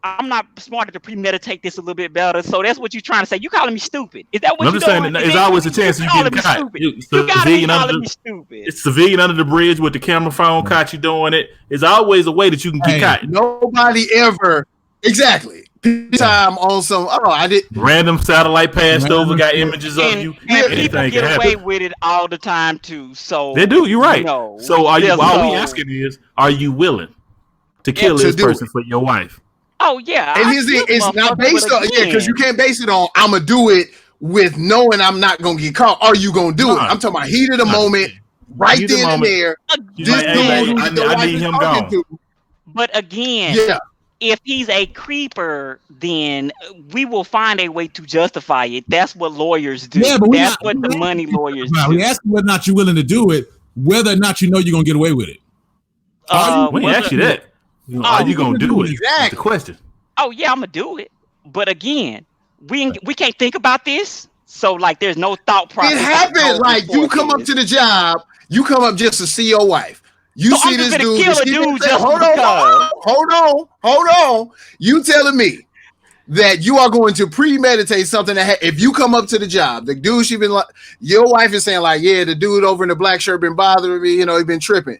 Speaker 4: I'm not smart enough to premeditate this a little bit better. So that's what you're trying to say. You calling me stupid? Is that what you're doing?
Speaker 2: I'm just saying, there's always a chance you get caught.
Speaker 4: You gotta be calling me stupid.
Speaker 2: It's civilian under the bridge with the camera phone caught you doing it. There's always a way that you can get caught.
Speaker 5: Nobody ever exactly. Time on some I did
Speaker 2: random satellite passed over, got images of you.
Speaker 4: And people get away with it all the time too. So
Speaker 2: they do. You're right. So are you? All we asking is, are you willing to kill this person for your wife?
Speaker 4: Oh yeah.
Speaker 5: And it's not based on because you can't base it on I'm gonna do it with knowing I'm not gonna get caught. Are you gonna do it? I'm talking about heat of the moment, right then and there.
Speaker 2: I need him gone.
Speaker 4: But again, if he's a creeper, then we will find a way to justify it. That's what lawyers do.
Speaker 1: Yeah, but
Speaker 4: that's what the money lawyers do.
Speaker 1: We ask you whether or not you're willing to do it, whether or not you know you're gonna get away with it.
Speaker 2: We ask you that. Are you gonna do it? That's the question.
Speaker 4: Oh yeah, I'm gonna do it. But again, we can't think about this. So like, there's no thought process.
Speaker 5: It happened. Like you come up to the job, you come up just to see your wife. You
Speaker 4: so
Speaker 5: see
Speaker 4: I'm
Speaker 5: this
Speaker 4: dude. Kill a dude just
Speaker 5: hold on. You telling me that you are going to premeditate something that if you come up to the job, the dude she been like, your wife is saying like, yeah, the dude over in the black shirt been bothering me, he been tripping.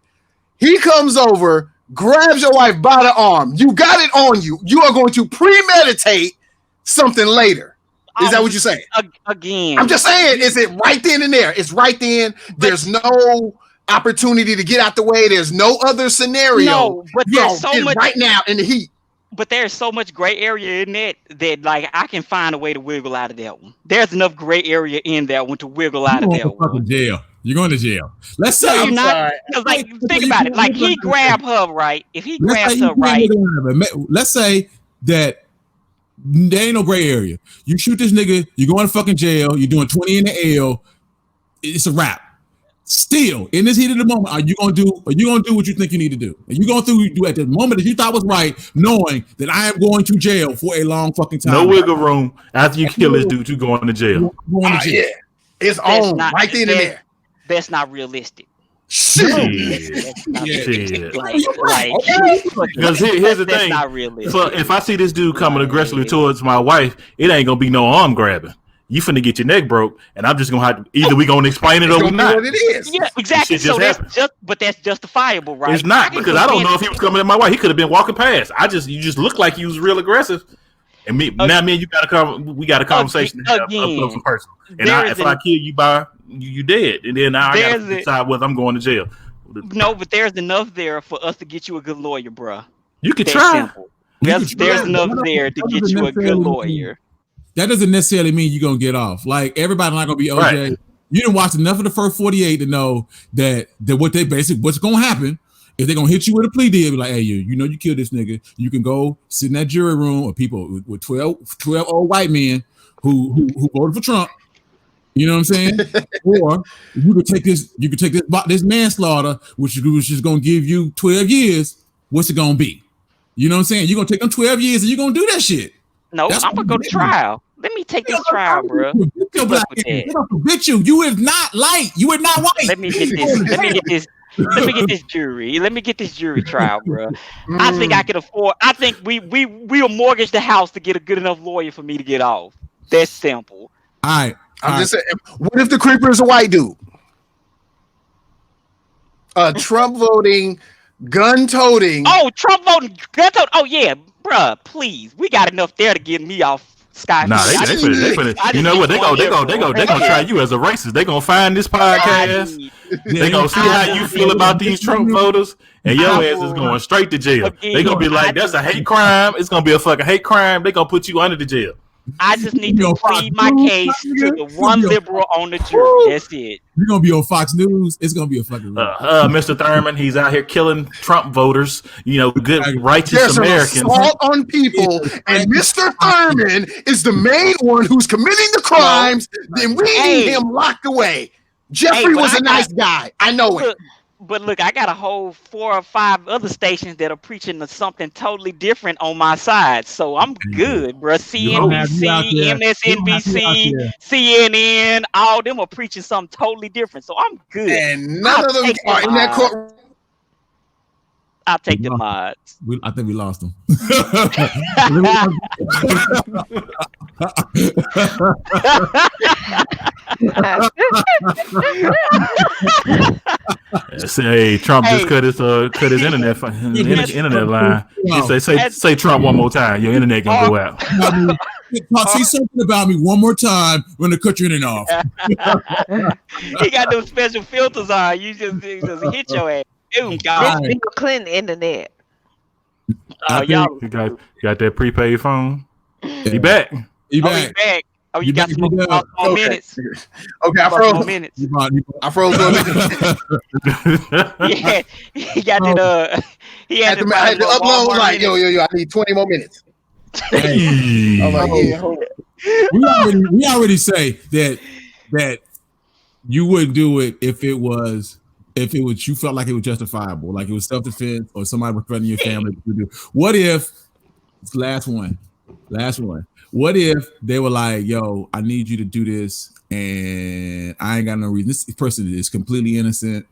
Speaker 5: He comes over, grabs your wife by the arm. You got it on you. You are going to premeditate something later. Is that what you're saying?
Speaker 4: Again,
Speaker 5: I'm just saying, is it right then and there? It's right then. There's no opportunity to get out the way. There's no other scenario.
Speaker 4: No, but there's so much
Speaker 5: right now in the heat.
Speaker 4: But there's so much gray area in that like I can find a way to wiggle out of that one. There's enough gray area in that one to wiggle out of that one.
Speaker 1: Jail. You're going to jail. Let's say
Speaker 4: you're not. Like, think about it. Like he grabbed her right. If he grabs her right,
Speaker 1: let's say that there ain't no gray area. You shoot this nigga, you're going to fucking jail. You're doing 20 in the L. It's a wrap. Still, in this heat of the moment, are you gonna do what you think you need to do? Are you going to do at the moment that you thought was right, knowing that I am going to jail for a long fucking time?
Speaker 2: No wiggle room. After you kill this dude, you going to jail.
Speaker 5: Yeah, it's on right then and there.
Speaker 4: That's not realistic.
Speaker 2: Shit. Because here's the thing.
Speaker 4: Not realistic.
Speaker 2: So if I see this dude coming aggressively towards my wife, it ain't gonna be no arm grabbing. You finna get your neck broke, and I'm just gonna have to either we gonna explain it or we not.
Speaker 5: What it is.
Speaker 4: Yeah, exactly. So that's justifiable, right?
Speaker 2: It's not, because I don't know if he was coming at my wife. He could have been walking past. You just looked like he was real aggressive. And me and you we got a conversation up close and personal. And if I kill you, you dead. And then now I gotta decide whether I'm going to jail.
Speaker 4: No, but there's enough there for us to get you a good lawyer, bro.
Speaker 2: You could try.
Speaker 4: There's enough there to get you a good lawyer.
Speaker 1: That doesn't necessarily mean you're gonna get off. Like, everybody's not gonna be OJ. Right. You didn't watch enough of the first 48 to know that what's gonna happen is they're gonna hit you with a plea deal. Be like, hey, you know you killed this nigga. You can go sit in that jury room with people with 12 old white men who voted for Trump. You know what I'm saying? Or you could take this manslaughter, which is gonna give you 12 years. What's it gonna be? You know what I'm saying? You're gonna take them 12 years and you're gonna do that shit.
Speaker 4: No, I'm gonna go to trial. Let me take this trial, bro.
Speaker 1: Convict you. You is not light. You are not white.
Speaker 4: Let me get this. Let me get this jury. Let me get this jury trial, bro. I think I can afford. I think we'll mortgage the house to get a good enough lawyer for me to get off. That's simple.
Speaker 1: All right.
Speaker 5: I'm just saying. What if the creeper is a white dude? Trump voting, gun toting.
Speaker 4: Oh, Trump voting, gun toting. Oh yeah, bruh. Please, we got enough there to get me off. Sky.
Speaker 2: Nah, they you know what? They gonna try you as a racist. They gonna find this podcast. They gonna see how you feel about these Trump voters, and your ass is going straight to jail. They gonna be like, that's a hate crime. It's gonna be a fucking hate crime. They gonna put you under the jail.
Speaker 4: I just need to plead my case to the one liberal on the jury. That's it.
Speaker 1: You're gonna be on Fox News. It's gonna be a fucking
Speaker 2: Mr. Thurman, he's out here killing Trump voters. You know, good righteous Americans.
Speaker 5: Assault on people, and Mr. Thurman is the main one who's committing the crimes. Then we need him locked away. Jeffrey was a nice guy. I know it.
Speaker 4: But look, I got a whole 4 or 5 other stations that are preaching something totally different on my side. So I'm good, bro. CNBC, MSNBC, CNN, all them are preaching something totally different. So I'm good.
Speaker 5: And none of them are in that court.
Speaker 4: I'll take the mods.
Speaker 1: I think we lost them.
Speaker 2: Say Trump just cut his internet line. Say Trump one more time. Your internet gonna go out.
Speaker 1: Say something about me one more time. We're gonna cut your internet off.
Speaker 4: He got those special filters on. You just hit your ass. Oh God!
Speaker 3: Bill Clinton internet.
Speaker 4: Y'all
Speaker 2: got that prepaid phone. He back.
Speaker 1: He back.
Speaker 4: Oh, you got some more minutes.
Speaker 5: Okay, I froze. I froze.
Speaker 4: Yeah, he got it. He had to
Speaker 5: upload. Like, yo, I need 20 more minutes.
Speaker 1: Hey. I'm like, yeah, hold on. We already say that you wouldn't do it if it was you felt like it was justifiable, like it was self-defense or somebody was threatening your family. What if it's last one? What if they were like, yo, I need you to do this and I ain't got no reason. This person is completely innocent.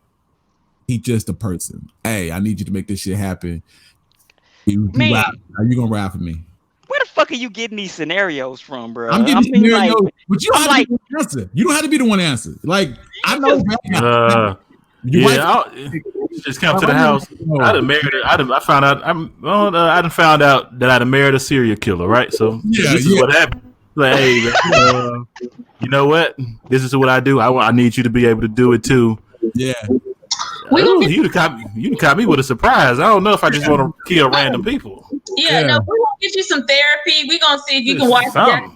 Speaker 1: He's just a person. Hey, I need you to make this shit happen. Are you gonna ride for me?
Speaker 4: Where the fuck are you getting these scenarios from, bro?
Speaker 1: I'm getting scenarios, but you don't have to be the one answer. You don't have to be the one answer. Like, I know.
Speaker 2: Just come to the house. I done married her. I found out. I done found out that I done married a serial killer. Right. So this is what happened. Like, hey, you know what? This is what I do. I need you to be able to do it too.
Speaker 1: Yeah.
Speaker 2: You caught me with a surprise. I don't know if I just want to kill random people.
Speaker 6: Yeah. No, we're gonna get you some therapy. We're gonna see if you can watch that.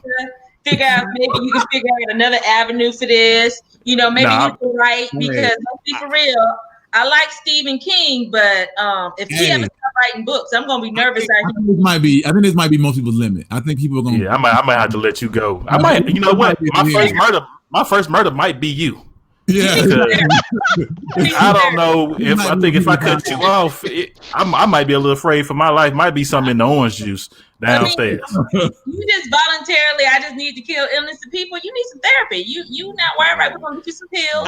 Speaker 6: Figure out maybe you can figure out another avenue for this. You know, maybe you can write because let's be for real. I like Stephen King, but if he ever start writing books, I'm gonna be nervous.
Speaker 1: I think this might be most people's limit. I think people are gonna.
Speaker 2: Yeah, I might have to let you go. I might. You know what? My first murder might be you.
Speaker 1: Yeah.
Speaker 2: I don't know if I think if I cut you off, I might be a little afraid for my life. Might be something in the orange juice downstairs.
Speaker 6: You just voluntarily, I just need to kill innocent people. You need some therapy. You not worried, right? We're gonna get you some pills.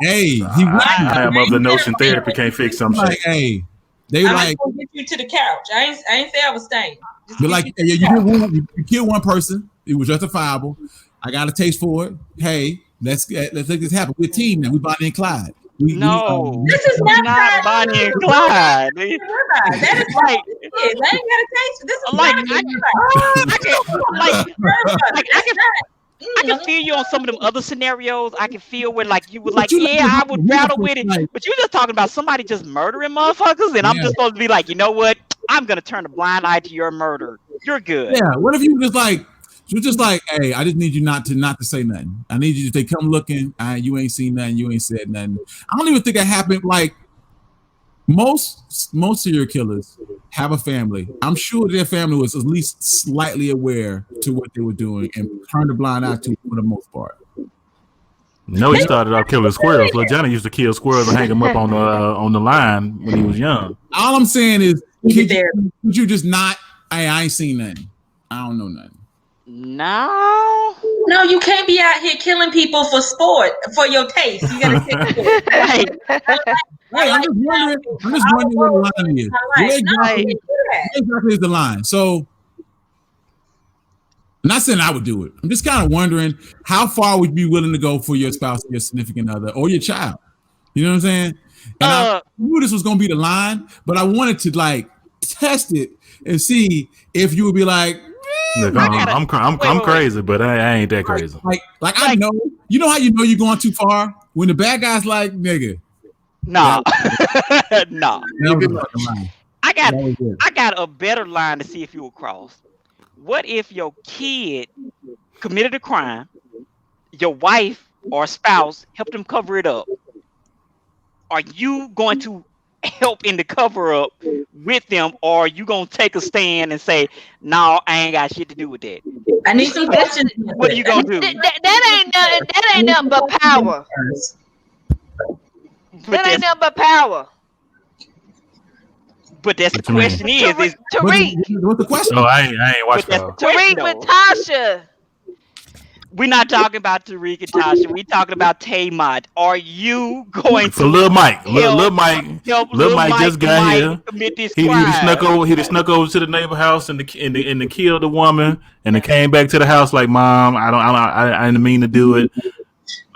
Speaker 1: Hey,
Speaker 2: I am of the notion therapy can't fix some
Speaker 1: like,
Speaker 2: shit.
Speaker 1: hey, they
Speaker 6: I'm
Speaker 1: like
Speaker 6: gonna get you to the couch. I ain't say I was staying.
Speaker 1: they're like, hey, you killed one person. It was justifiable. I got a taste for it. Hey, let's make this happen. We're a team now. We Bonnie and Clyde.
Speaker 6: This is
Speaker 4: not Bonnie and Clyde.
Speaker 6: That is like, I ain't got a taste. This is
Speaker 4: like, I can
Speaker 6: Mm-hmm.
Speaker 4: feel you on some of them other scenarios. I can feel where like you would like, yeah, I would battle with it. But you're just talking about somebody just murdering motherfuckers, and I'm just supposed to be like, you know what? I'm gonna turn a blind eye to your murder. You're good.
Speaker 1: Yeah. What if you were just like, hey, I just need you not to say nothing. I need you to come looking. You ain't seen nothing. You ain't said nothing. I don't even think that happened. Like most serial killers have a family. I'm sure their family was at least slightly aware to what they were doing and turned a blind eye to it for the most part.
Speaker 2: No, he started out killing squirrels. Lil Johnny used to kill squirrels and hang them up on the line when he was young.
Speaker 1: All I'm saying is, could you just not? Hey, I ain't seen nothing. I don't know nothing.
Speaker 6: No, you can't be out here killing people for sport, for your taste. You gotta take it.
Speaker 1: Hey, I'm just wondering where the line is. Where exactly is the line? So, I'm not saying I would do it. I'm just kind of wondering how far would you be willing to go for your spouse, your significant other, or your child. You know what I'm saying? And I knew this was gonna be the line, but I wanted to like test it and see if you would be like,
Speaker 2: look, I'm crazy, but I ain't that crazy.
Speaker 1: Like I know, you know how you know you're going too far when the bad guy's like, nigga.
Speaker 4: Nah.
Speaker 1: Nah.
Speaker 4: I got a better line to see if you will cross. What if your kid committed a crime, your wife or spouse helped them cover it up? Are you going to help in the cover up with them, or are you gonna take a stand and say, no, I ain't got shit to do with that?
Speaker 6: I need some questions.
Speaker 4: What are you gonna do?
Speaker 3: That ain't nothing but power. That ain't nothing but power.
Speaker 4: But that's the question is
Speaker 3: Tariq.
Speaker 1: What's the question?
Speaker 2: Oh, I ain't watched that.
Speaker 3: Tariq with Tasha.
Speaker 2: We're not talking about Tariq and Tasha. We're talking about Taymont. Are you going
Speaker 1: for Lil Mike? Lil Mike just got here. He snuck over to the neighbor house and killed the woman, and then came back to the house like, Mom, I didn't mean to do it.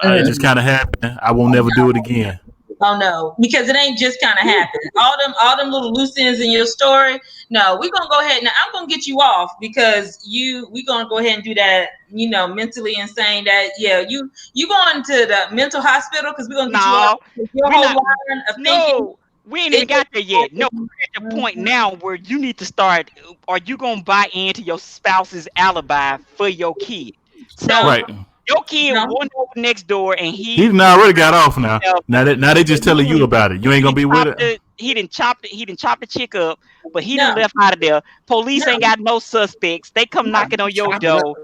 Speaker 1: It just kind of happened. I won't never do it again.
Speaker 6: Oh no, because it ain't just kind of happened. All them little loose ends in your story. No, we're gonna go ahead. Now I'm gonna get you off because we're gonna go ahead and do that. Mentally insane. That you going to the mental hospital because we're gonna get you off. Your whole line of thinking.
Speaker 2: We ain't even got there yet. No, we're at the point now where you need to start. Are you gonna buy into your spouse's alibi for your kid? So,
Speaker 1: right.
Speaker 2: Your kid went over next door and he
Speaker 1: already got off now. Now they just telling you about it. You ain't gonna be with it.
Speaker 2: He didn't chop the chick up, but he done left out of there. Police ain't got no suspects. They come knocking on your door.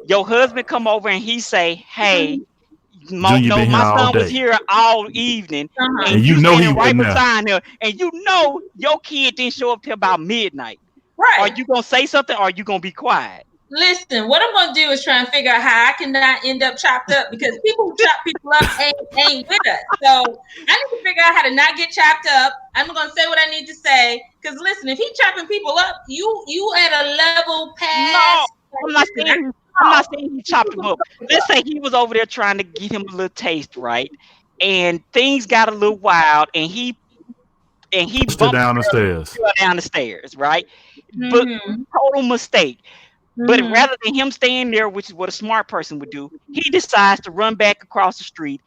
Speaker 2: Your husband come over and he say, "Hey, my son was here all evening, and you know he right beside him, and you know your kid didn't show up till about midnight.
Speaker 6: Right?
Speaker 2: Are you gonna say something? Or are you gonna be quiet?"
Speaker 6: Listen, what I'm gonna do is try and figure out how I cannot end up chopped up because people who chop people up ain't with us. So I need to figure out how to not get chopped up. I'm gonna say what I need to say. Because listen, if he chopping people up, you at a level past.
Speaker 2: No, I'm not saying he chopped him up. Let's say he was over there trying to get him a little taste, right? And things got a little wild, and he bumped
Speaker 1: down the stairs,
Speaker 2: right? But total mistake. But rather than him staying there, which is what a smart person would do, he decides to run back across the street.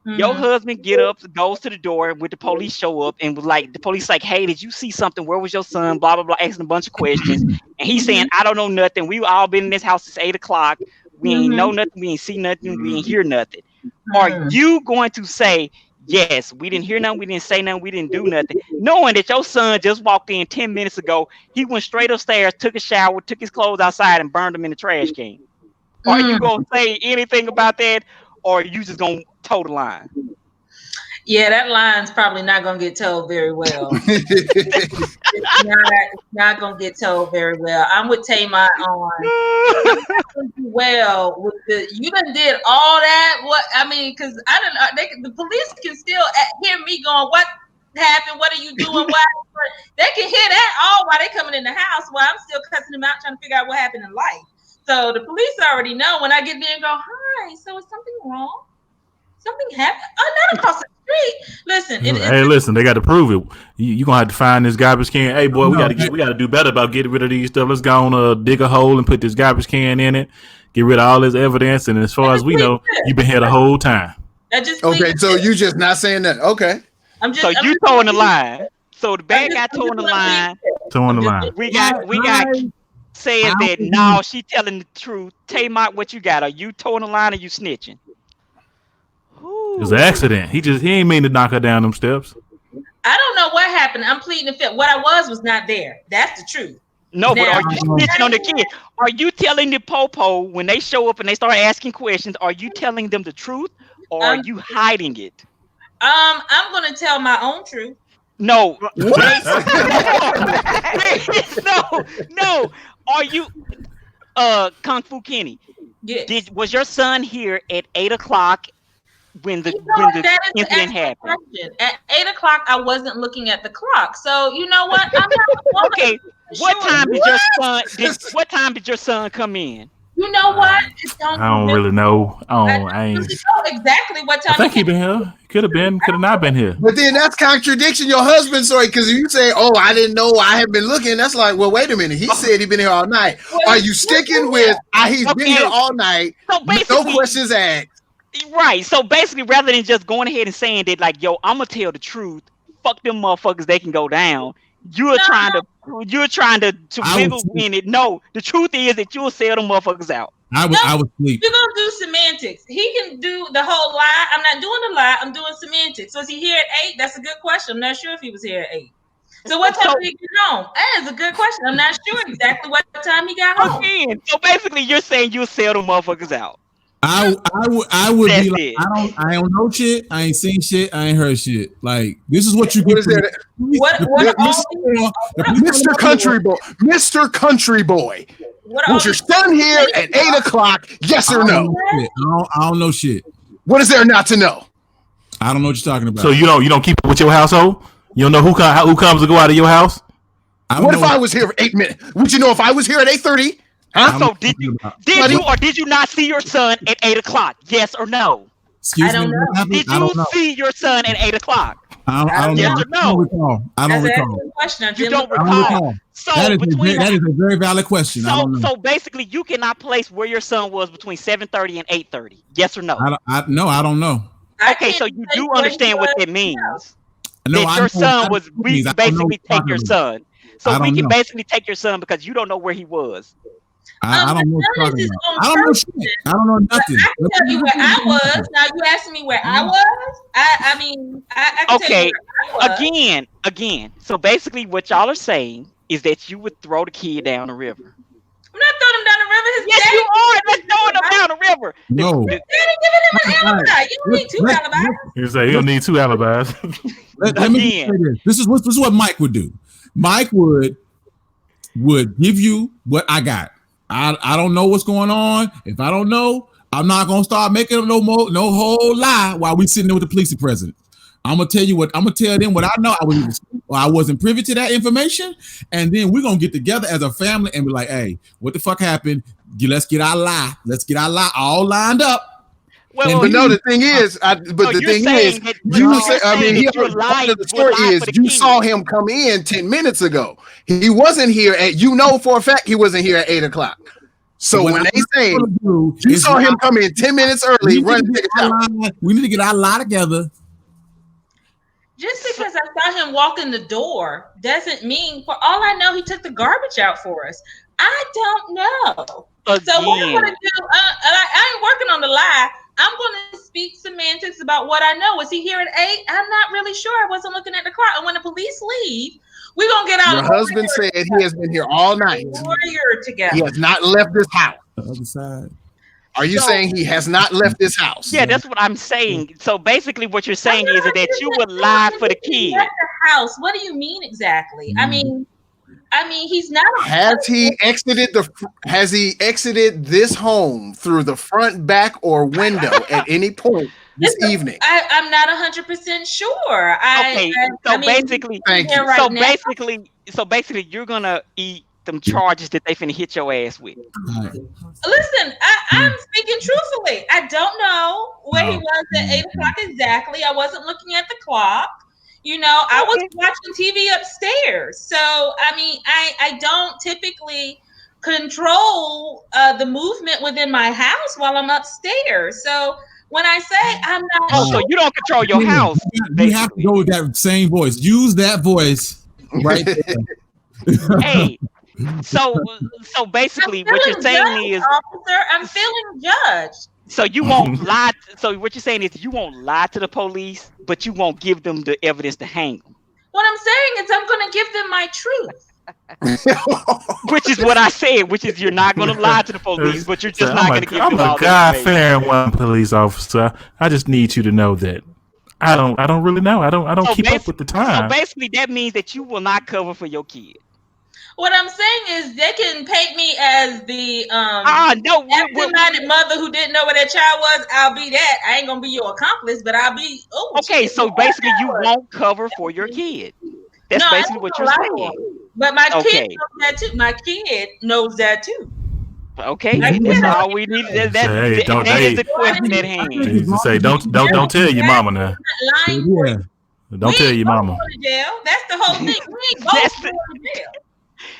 Speaker 2: Your husband get up, goes to the door with the police show up, and was like, the police like, "Hey, did you see something? Where was your son?" Blah blah blah, asking a bunch of questions, and he's saying, "I don't know nothing. We've all been in this house since 8 o'clock. We ain't know nothing. We ain't see nothing. We ain't hear nothing." Are you going to say, "Yes, we didn't hear nothing. We didn't say nothing. We didn't do nothing," knowing that your son just walked in 10 minutes ago? He went straight upstairs, took a shower, took his clothes outside, and burned them in the trash can. Are you going to say anything about that?
Speaker 4: or are you just gonna toe the line?
Speaker 6: Yeah, that line's probably not gonna get told very well. It's not gonna get told very well. I'm with Tamar on well with you done did all that. What I mean, because I don't know, the police can still hear me going, what happened? What are you doing? What? They can hear that all while they coming in the house while I'm still cussing them out trying to figure out what happened in life. So the police already know when I get there and go, hi, so is something wrong? Something happened? Oh, not across the street. Listen,
Speaker 2: listen, they got to prove it. You gonna have to find this garbage can. Hey, boy, we gotta do better about getting rid of these stuff. Let's go on dig a hole and put this garbage can in it. Get rid of all this evidence. And as far as we know, you've been here the whole time.
Speaker 5: Okay, so you just not saying that. Okay.
Speaker 4: So you towing the line. So the bad guy towing the line.
Speaker 2: Towing the line.
Speaker 4: We got saying that no, she telling the truth. Tamar, what you got? Are you towing the line or you snitching?
Speaker 2: It was an accident. He ain't mean to knock her down them steps.
Speaker 6: I don't know what happened. I'm pleading the fifth. What I was not there. That's the truth.
Speaker 4: No, but are you snitching on the kid? Are you telling the popo when they show up and they start asking questions? Are you telling them the truth or are you hiding it?
Speaker 6: I'm gonna tell my own truth.
Speaker 4: No. No. Are you Kung Fu Kenny?
Speaker 6: Yes.
Speaker 4: Was your son here at 8:00 when the incident happened?
Speaker 6: At 8:00, I wasn't looking at the clock. So you know what? I'm not
Speaker 4: okay. What time did your son come in?
Speaker 6: You know what?
Speaker 2: I don't really know.
Speaker 6: I ain't know exactly what time.
Speaker 2: I think he been here. Could have not been here.
Speaker 5: But then that's contradiction your husband's story, because you say, "Oh, I didn't know. I have been looking." That's like, well, wait a minute. He said he been here all night. Are you sticking with he's been here all night?
Speaker 4: So
Speaker 5: no questions asked.
Speaker 4: Right. So basically, rather than just going ahead and saying that, like, yo, I'm gonna tell the truth. Fuck them motherfuckers. They can go down. You're trying to wiggle in it. No, the truth is that you'll sell them motherfuckers out.
Speaker 1: I was sleep.
Speaker 6: You're gonna do semantics. He can do the whole lie. I'm not doing the lie. I'm doing semantics. So is he here at 8? That's a good question. I'm not sure if he was here at 8. So what time did he get home? That is a good question. I'm not sure exactly what time he got home.
Speaker 4: Again, so basically, you're saying you'll sell them motherfuckers out.
Speaker 1: I would be like, I don't know shit. I ain't seen shit. I ain't heard shit. Like, this is what you get.
Speaker 5: Mr. Country Boy? Mr. Country Boy, was your son here at 8:00? Yes or no?
Speaker 1: I don't know shit.
Speaker 5: What is there not to know?
Speaker 1: I don't know what you're talking about.
Speaker 2: So you don't keep it with your household? You don't know who comes to go out of your house?
Speaker 5: What if I was here for 8 minutes? Would you know if I was here at 8:30?
Speaker 4: Huh? So did you not see your son at 8:00? Yes or no?
Speaker 1: Excuse me.
Speaker 4: Did you see your son at 8:00?
Speaker 1: I don't
Speaker 4: yes
Speaker 1: know.
Speaker 4: Or no?
Speaker 1: I don't recall.
Speaker 4: You don't recall. So
Speaker 1: that is a very valid question.
Speaker 4: So basically, you cannot place where your son was between 7:30 and 8:30. Yes or no?
Speaker 1: I don't know.
Speaker 4: Okay, so you do understand what that means. No, that your son was. We basically take your son. So we can basically take your son because you don't know where he was.
Speaker 1: I don't know what you're talking about. I don't know shit. I don't know nothing.
Speaker 6: I can tell you where I was. Now you asking me where I was. I mean, I can tell you where I was.
Speaker 4: Again. So basically, what y'all are saying is that you would throw the kid down the river.
Speaker 6: I'm not throwing him down the river.
Speaker 4: Yes, you are. Let's throw him down the river.
Speaker 1: No.
Speaker 6: Daddy giving him an alibi. You don't need 2 alibis.
Speaker 2: You say you don't need 2 alibis.
Speaker 1: Let me say this. This is what Mike would do. Mike would give you what I got. I don't know what's going on. If I don't know, I'm not gonna start making no whole lie while we sitting there with the police president. I'm gonna tell them what I know. I wasn't privy to that information, and then we're gonna get together as a family and be like, hey, what the fuck happened? Let's get our lie all lined up.
Speaker 5: But no, the thing is, you saw him come in 10 minutes ago. He wasn't here for a fact he wasn't here at 8:00. So when they say you saw him come in 10 minutes early, we
Speaker 1: need to get our lie together.
Speaker 6: Just because I saw him walk in the door doesn't mean, for all I know, he took the garbage out for us. I don't know. So what I'm gonna do? I ain't working on the lie. I'm going to speak semantics about what I know. Was he here at 8? I'm not really sure. I wasn't looking at the clock. And when the police leave, we're going to get out.
Speaker 5: Your husband said he has been here all night.
Speaker 6: Warrior together.
Speaker 5: He has not left this house.
Speaker 1: The other side.
Speaker 5: Are you saying he has not left this house?
Speaker 4: Yeah, that's what I'm saying. So basically, what you're saying is that you would lie for the kid.
Speaker 6: Left the house. What do you mean exactly? I mean, he's not.
Speaker 5: Has he exited this home through the front, back, or window at any point this evening?
Speaker 6: I'm not 100% sure.
Speaker 4: So basically, you're gonna eat them charges that they finna hit your ass with.
Speaker 6: Listen, I'm speaking truthfully. I don't know where he was at 8 o'clock exactly. I wasn't looking at the clock. You know, I was watching TV upstairs. So, I mean, I don't typically control the movement within my house while I'm upstairs. So when I say I'm not
Speaker 4: sure, so you don't control your house.
Speaker 1: You have to go with that same voice. Use that voice right there.
Speaker 4: Hey, so basically what you're saying is,
Speaker 6: officer, I'm feeling judged.
Speaker 4: So you won't lie. So what you're saying is you won't lie to the police, but you won't give them the evidence to hang them.
Speaker 6: What I'm saying is I'm going to give them my truth.
Speaker 4: Which is what I said, which is you're not going to lie to the police, but you're just not going to give them all the
Speaker 2: I'm a God-fearing police officer. I just need you to know that I don't really know. I don't keep up with the time.
Speaker 4: So basically that means that you will not cover for your kid.
Speaker 6: What I'm saying is they can paint me as the absent-minded mother who didn't know where that child was. I'll be that. I ain't gonna be your accomplice, but I'll be.
Speaker 4: Okay, so basically you won't cover for your kid. That's basically what you're saying.
Speaker 6: But my kid knows that too. My kid knows that too.
Speaker 4: Okay, that's all we need. That is the question at hand.
Speaker 2: Jesus say, don't tell your mama now. Don't tell your mama.
Speaker 6: That's the whole thing. We ain't both going to jail.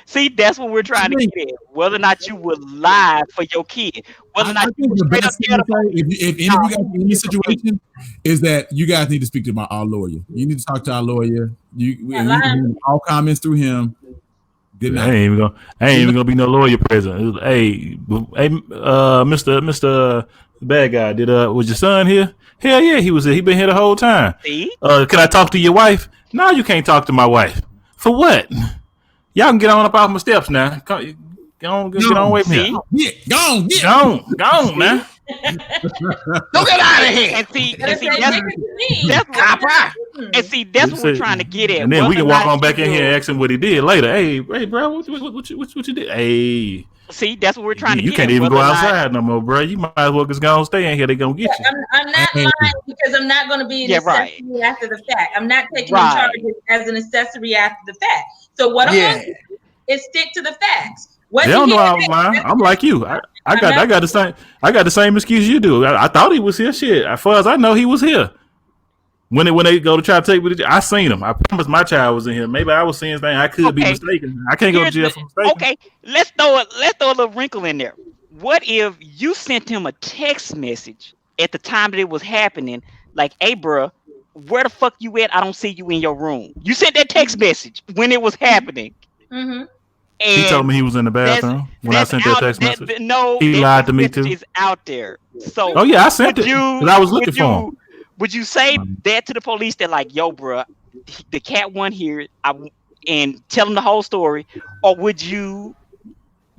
Speaker 4: See, that's what we're trying to get at. Whether or not you would lie for your kid. Whether or not you would straight up tell them.
Speaker 1: If any of you guys in any situation, is that you guys need to speak to our lawyer. You need to talk to our lawyer. You can all comments through him.
Speaker 2: I ain't even gonna be no lawyer present. Hey, Mr. Bad guy, was your son here? Hell yeah, he was here. He been here the whole time.
Speaker 4: See?
Speaker 2: Can I talk to your wife? No, you can't talk to my wife. For what? Y'all can get on up off my steps now. Get on away from me.
Speaker 1: Go on,
Speaker 2: man.
Speaker 5: Don't get out of here.
Speaker 4: And see, that's what we're trying to get at.
Speaker 2: And then we can walk on back in here and ask him what he did later. Hey, bro, what you did? Hey.
Speaker 4: See, that's what we're trying to get at.
Speaker 2: You can't even go outside no more, bro. You might as well just go stay in here. They're going to get you.
Speaker 6: I'm not lying because I'm not going to be an accessory after the fact. I'm not taking the charges as an accessory after the fact. So what I'm going to do is stick to the facts.
Speaker 2: They don't know I'm lying. I'm like you. I got the same excuse you do. I thought he was here. Shit. As far as I know, he was here. When they go to try to take with it, I seen him. I promise my child was in here. Maybe I was seeing things. I could be mistaken. I can't go to jail for mistaken.
Speaker 4: Okay, let's throw a little wrinkle in there. What if you sent him a text message at the time that it was happening, like, "Hey, bro, where the fuck you at? I don't see you in your room." You sent that text message when it was happening.
Speaker 6: Mm-hmm.
Speaker 2: And he told me he was in the bathroom when I sent that text message. He lied to me too.
Speaker 4: Is out there. So.
Speaker 2: Oh yeah, I sent it because I was looking for him.
Speaker 4: Would you say that to the police? They're like, "Yo, bro, the cat won here," and tell them the whole story, or would you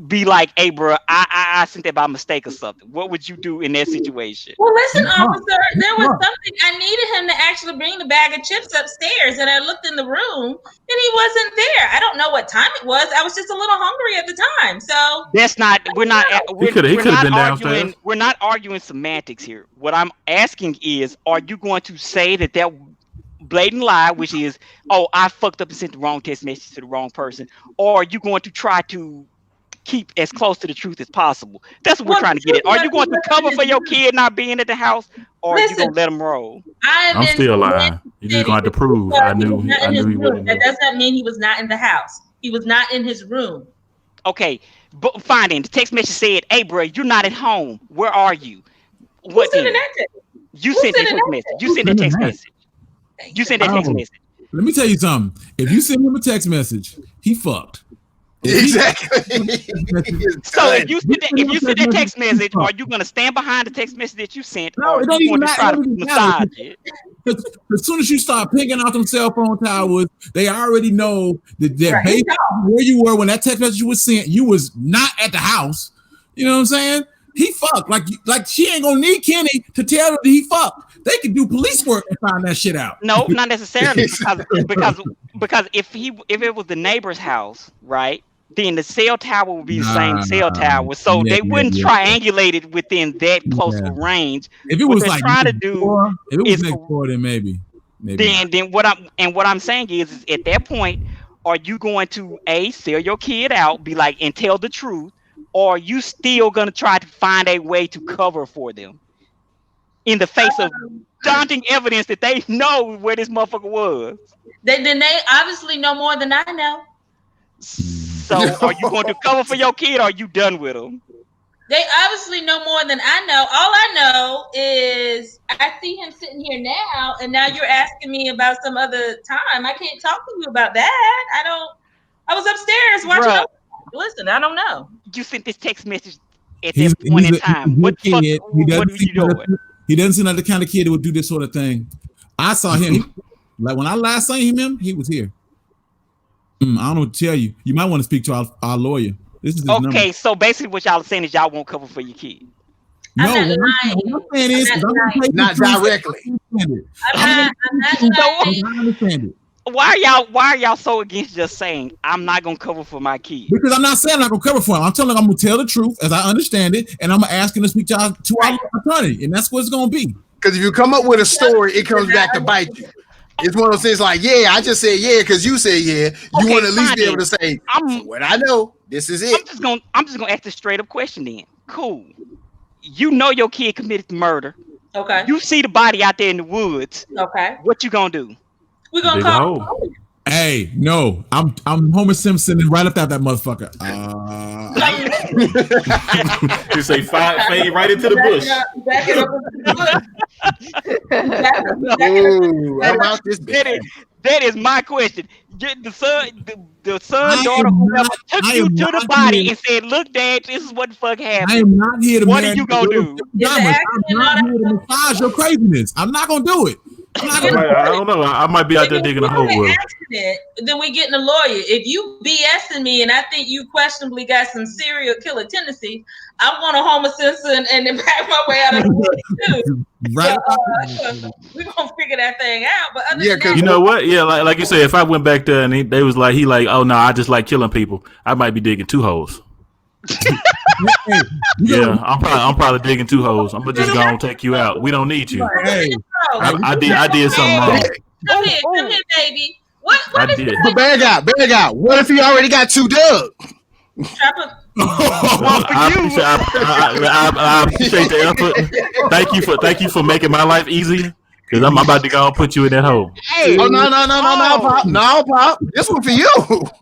Speaker 4: be like, "Hey, bro, I sent that by mistake or something"? What would you do in that situation?
Speaker 6: Well, listen, officer, there was something. I needed him to actually bring the bag of chips upstairs, and I looked in the room, and he wasn't there. I don't know what time it was. I was just a little hungry at the time. So
Speaker 4: that's not. We're not.
Speaker 2: He could have been downstairs.
Speaker 4: We're not arguing semantics here. What I'm asking is, are you going to say that blatant lie, which is, "Oh, I fucked up and sent the wrong text message to the wrong person," or are you going to try to keep as close to the truth as possible? That's what we're trying to get at. Are you going to cover for your kid not being at the house, or are you going to let him roll?
Speaker 2: I'm still lying. You're just going to have to prove I knew he wasn't.
Speaker 6: That does not mean he was not in the house. He was not in his room.
Speaker 4: Okay, but fine. The text message said, "Hey, bro, you're not at home. Where are you?" What then? You sent that text message. You sent that text message. You sent that text message.
Speaker 1: Let me tell you something. If you send him a text message, he fucked.
Speaker 5: Exactly.
Speaker 4: So if you send that text message, are you going to stand behind the text message that you sent,
Speaker 1: no,
Speaker 4: or are you going to try to massage it?
Speaker 1: As soon as you start picking out them cell phone towers, they already know that basically where you were when that text message was sent. You was not at the house. You know what I'm saying? he fucked. Like she ain't gonna need Kenny to tell her that he fucked. They can do police work and find that shit out.
Speaker 4: No, not necessarily, because if it was the neighbor's house, right? Then the cell tower would be the same cell tower, so they wouldn't triangulate it within that close of a range.
Speaker 1: If it was like
Speaker 4: trying to do,
Speaker 1: if it was next door, then maybe.
Speaker 4: Then what I'm saying is at that point, are you going to sell your kid out, be like, and tell the truth, or are you still gonna try to find a way to cover for them in the face of daunting evidence that they know where this motherfucker was?
Speaker 6: Then they obviously know more than I know.
Speaker 4: So are you going to cover for your kid, or are you done with them?
Speaker 6: They obviously know more than I know. All I know is I see him sitting here now, and now you're asking me about some other time. I can't talk to you about that. I was upstairs watching. Listen, I don't know.
Speaker 4: You sent this text message at that point in time. What are you doing?
Speaker 1: He doesn't seem like the kind of kid that would do this sort of thing. I saw him. Like when I last saw him, he was here. I don't know what to tell you. You might want to speak to our lawyer. This is his number.
Speaker 4: So basically what y'all are saying is y'all won't cover for your kid.
Speaker 1: No, what I'm saying is
Speaker 5: not directly.
Speaker 6: I'm not
Speaker 1: I understand it.
Speaker 4: Why are y'all so against just saying I'm not gonna cover for my kid?
Speaker 1: Because I'm not saying I'm not gonna cover for him. I'm telling him I'm gonna tell the truth as I understand it, and I'm gonna ask him to speak to our attorney, and that's what it's gonna be.
Speaker 5: Because if you come up with a story, it comes back to bite you. It's one of those things like, yeah, I just said yeah because you said yeah. You want to at least be able to say, what I know, this is it.
Speaker 4: I'm just gonna ask a straight up question then. Cool. You know your kid committed murder.
Speaker 6: Okay.
Speaker 4: You see the body out there in the woods.
Speaker 6: Okay.
Speaker 4: What you gonna do?
Speaker 6: We're gonna call.
Speaker 1: Hey, no, I'm Homer Simpson and right up that motherfucker.
Speaker 2: You say fade right into the bush.
Speaker 6: Back it up
Speaker 5: How about this?
Speaker 4: That is my question. The son, daughter, whoever took you to the body and said, "Look, Dad, this is what the fuck happened."
Speaker 1: I am not here to.
Speaker 4: What are you gonna do?
Speaker 1: I'm not here to massage your craziness. I'm not gonna do it.
Speaker 2: I don't know. I might be out there digging a hole with
Speaker 6: it. Then we getting a lawyer. If you BSing me and I think you questionably got some serial killer tendencies, I want a Homer Simpson and then back my way out of it too.
Speaker 1: Right.
Speaker 6: We're gonna figure that thing out. But other
Speaker 2: than that, you know what? Yeah, like you said, if I went back there and they was like, oh no, I just like killing people, I might be digging 2 holes. Yeah, I'm probably digging 2 holes. I'm just gonna take you out. We don't need you.
Speaker 1: Hey,
Speaker 2: I did something wrong.
Speaker 6: Come here, baby. What I
Speaker 2: did.
Speaker 5: But bad guy. What if he already got 2 dubs?
Speaker 2: I appreciate the effort. Thank you for making my life easier. Because I'm about to go and put you in that hole.
Speaker 5: Hey. Oh, no, Pop. No, Pop. This one for you.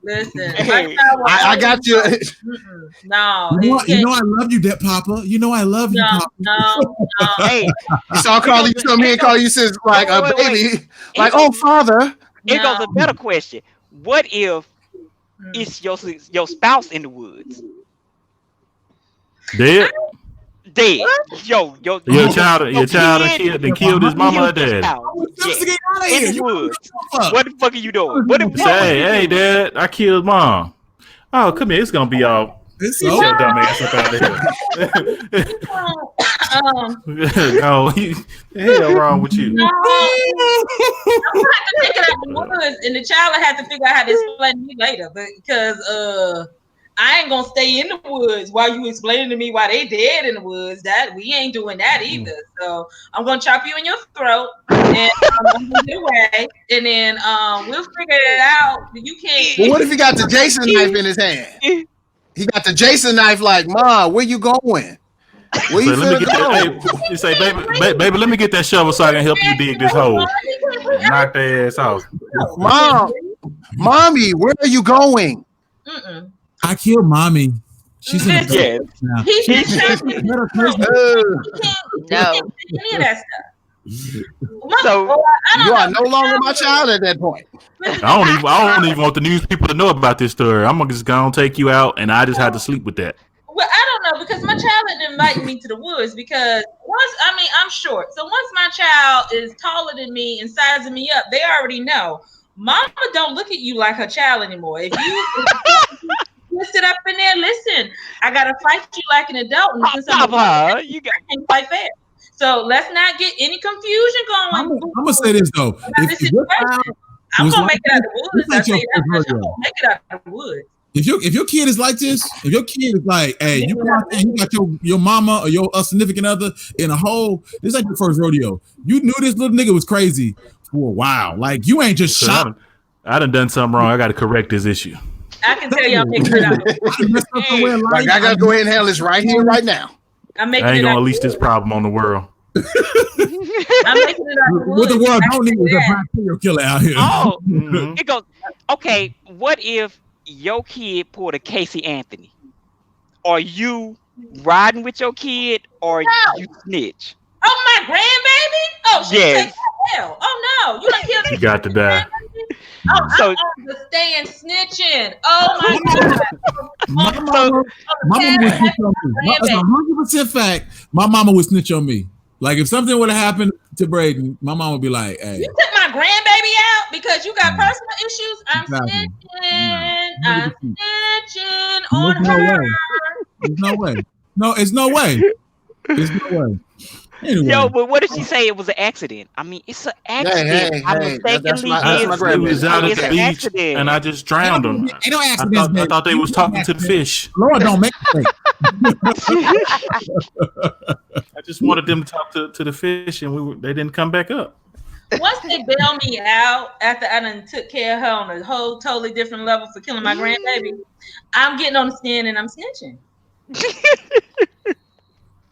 Speaker 6: Listen.
Speaker 5: Hey, I got you.
Speaker 6: No.
Speaker 1: You know I love you, that Papa. You know I love you, Papa.
Speaker 6: No.
Speaker 5: Hey. So I'll call you, come here and call you since like a baby. Like, oh, father.
Speaker 4: Here goes a better question. What if it's your spouse in the woods?
Speaker 2: Dead?
Speaker 4: Your
Speaker 2: child killed his mama or dad.
Speaker 4: In the woods. What the fuck are you doing?
Speaker 2: Hey, Dad, I killed Mom. Oh, come here. It's gonna be all. Get your dumb ass up out of here. No, the hell wrong with you?
Speaker 6: I'm gonna have to take it out the woods, and the child will have to figure out how to explain to me later, because I ain't gonna stay in the woods while you explaining to me why they dead in the woods. That we ain't doing that either. So I'm gonna chop you in your throat and I'm gonna get away, and then we'll figure it out. You can't.
Speaker 5: Well, what if he got the Jason knife in his hand? He got the Jason knife. Like, Ma, where you going? Where you
Speaker 2: go? You say, baby, let me get that shovel so I can help you dig this hole. Knock their ass off.
Speaker 5: Mommy, where are you going?
Speaker 1: I killed Mommy. She's in
Speaker 6: the
Speaker 1: now.
Speaker 6: No. Any of that stuff.
Speaker 5: So you are no longer my child at that point.
Speaker 2: I don't even want the news people to know about this story. I'm just gonna take you out, and I just have to sleep with that.
Speaker 6: Well, I don't know, because my child didn't invite me to the woods because I'm short. So once my child is taller than me and sizing me up, they already know. Mama don't look at you like her child anymore. If you to sit up in there. Listen, I gotta fight you like an adult, and since I'm
Speaker 4: you got
Speaker 6: I can't fight fair. So let's not get any confusion going.
Speaker 1: I'm gonna say this though. If your child
Speaker 6: I'm
Speaker 1: was
Speaker 6: gonna
Speaker 1: like
Speaker 6: make it out of the woods. I
Speaker 1: this ain't
Speaker 6: say
Speaker 1: your
Speaker 6: that much.
Speaker 1: first
Speaker 6: I'm
Speaker 1: rodeo.
Speaker 6: gonna make it out of the woods.
Speaker 1: If your kid is like this, if your kid is like, hey, you come out there, you got your mama or your significant other in a hole, this ain't your first rodeo. You knew this little nigga was crazy for a while. Like you ain't just
Speaker 2: So
Speaker 1: shot.
Speaker 2: I done something wrong. I got to correct this issue.
Speaker 6: I can tell y'all making it out.
Speaker 5: Like I gotta go ahead and handle this right here, right now.
Speaker 6: I'm making
Speaker 2: I ain't
Speaker 6: it
Speaker 2: gonna
Speaker 6: out.
Speaker 2: unleash this problem on the world.
Speaker 6: I'm making it out.
Speaker 1: What the world don't need is a black serial killer out here.
Speaker 4: Oh,
Speaker 2: Mhm.
Speaker 4: it goes. Okay, what if your kid pulled a Casey Anthony? Are you riding with your kid or you snitch?
Speaker 6: Oh, my grandbaby? Oh, she
Speaker 4: Yes.
Speaker 6: takes hell. Oh no, you done killed
Speaker 2: You got to die.
Speaker 6: Oh,
Speaker 4: So-
Speaker 6: I'm on the stand snitching. Oh my god.
Speaker 1: My mama would snitch on me. That's 100% fact. My mama would snitch on me. Like if something would have happened to Braden, my mom would be like, "Hey,
Speaker 6: You took my grandbaby out because you got personal issues. I'm
Speaker 1: Exactly.
Speaker 6: snitching. I'm snitching on
Speaker 1: There's no
Speaker 6: her.
Speaker 1: way. There's no way. No, it's no way. There's no way." Anyway,
Speaker 4: Yo, but what if she say it was an accident? I mean, it's an accident. I
Speaker 5: hey,
Speaker 4: mistakenly
Speaker 5: that's my
Speaker 2: He
Speaker 5: grandbaby.
Speaker 2: was out at
Speaker 4: It's
Speaker 2: the
Speaker 4: an
Speaker 2: beach
Speaker 4: accident.
Speaker 2: and I just drowned him.
Speaker 1: ain't no
Speaker 2: I
Speaker 1: accidents.
Speaker 2: thought they was talking to the fish.
Speaker 1: Lord don't make mistakes.
Speaker 2: I just wanted them to talk to the fish, and they didn't come back up.
Speaker 6: Once they bail me out after I done took care of her on a whole totally different level for killing my grandbaby, I'm getting on the stand and I'm snitching.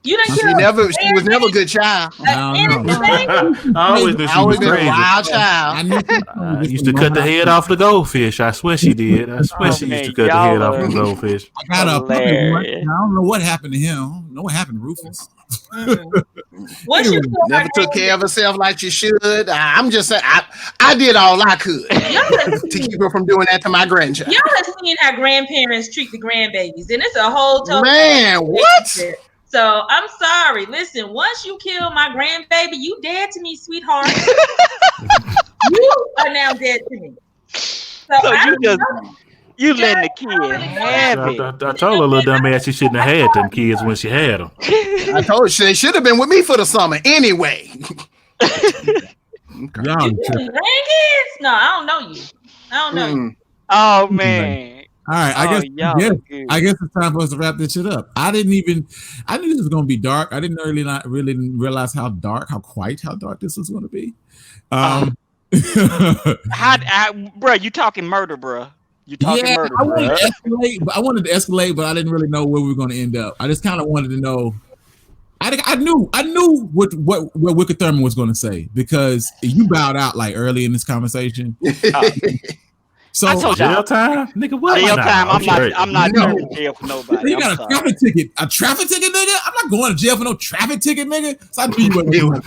Speaker 6: You done
Speaker 5: She
Speaker 6: killed
Speaker 5: she was never a good child.
Speaker 1: I don't know.
Speaker 2: I always knew
Speaker 5: I
Speaker 2: she
Speaker 5: always
Speaker 2: was
Speaker 5: been a
Speaker 2: crazy.
Speaker 5: wild child.
Speaker 2: I used to cut the head off the goldfish. I swear she did. I swear she used to cut the head off the goldfish.
Speaker 1: I got a puppy.
Speaker 4: Hilarious.
Speaker 1: I don't know what happened to him. I don't know what happened to Rufus.
Speaker 6: Once you
Speaker 1: Anyway,
Speaker 6: kill my
Speaker 5: Never took care of herself like she should. I'm just saying, I did all I could to keep her from doing that to my grandchild.
Speaker 6: y'all have seen how grandparents treat the grandbabies, and it's a whole total
Speaker 5: Man, what?
Speaker 6: So I'm sorry. Listen, once you kill my grandbaby, you dead to me, sweetheart. You are now dead to me. So
Speaker 4: you letting the kid have it.
Speaker 2: I told her little dumb ass she shouldn't have had them kids when she had them.
Speaker 5: I told you they should have been with me for the summer anyway.
Speaker 1: y'all
Speaker 6: you killing grandkids? No, I don't know you. I don't know you.
Speaker 5: Mm.
Speaker 4: Oh man.
Speaker 1: All right, I guess
Speaker 4: y'all are good.
Speaker 1: I guess it's time for us to wrap this shit up. I knew this was gonna be dark. I didn't really realize how dark this was gonna be.
Speaker 4: Bro, you talking murder, bro? You talking
Speaker 1: Yeah,
Speaker 4: murder,
Speaker 1: I
Speaker 4: bro?
Speaker 1: wanted to escalate, but I didn't really know where we were gonna end up. I just kind of wanted to know. I knew what Wicked Thurman was gonna say because you bowed out like early in this conversation. So
Speaker 4: I told y'all.
Speaker 2: Jail time, nigga. What?
Speaker 4: Jail
Speaker 2: Nah,
Speaker 4: time.
Speaker 2: straight.
Speaker 4: I'm not
Speaker 5: No.
Speaker 4: going to jail for nobody.
Speaker 1: you
Speaker 4: I'm
Speaker 1: got a
Speaker 4: sorry.
Speaker 1: traffic ticket. A traffic ticket, nigga? I'm not going to jail for no traffic ticket, nigga. So I knew you wasn't doing that.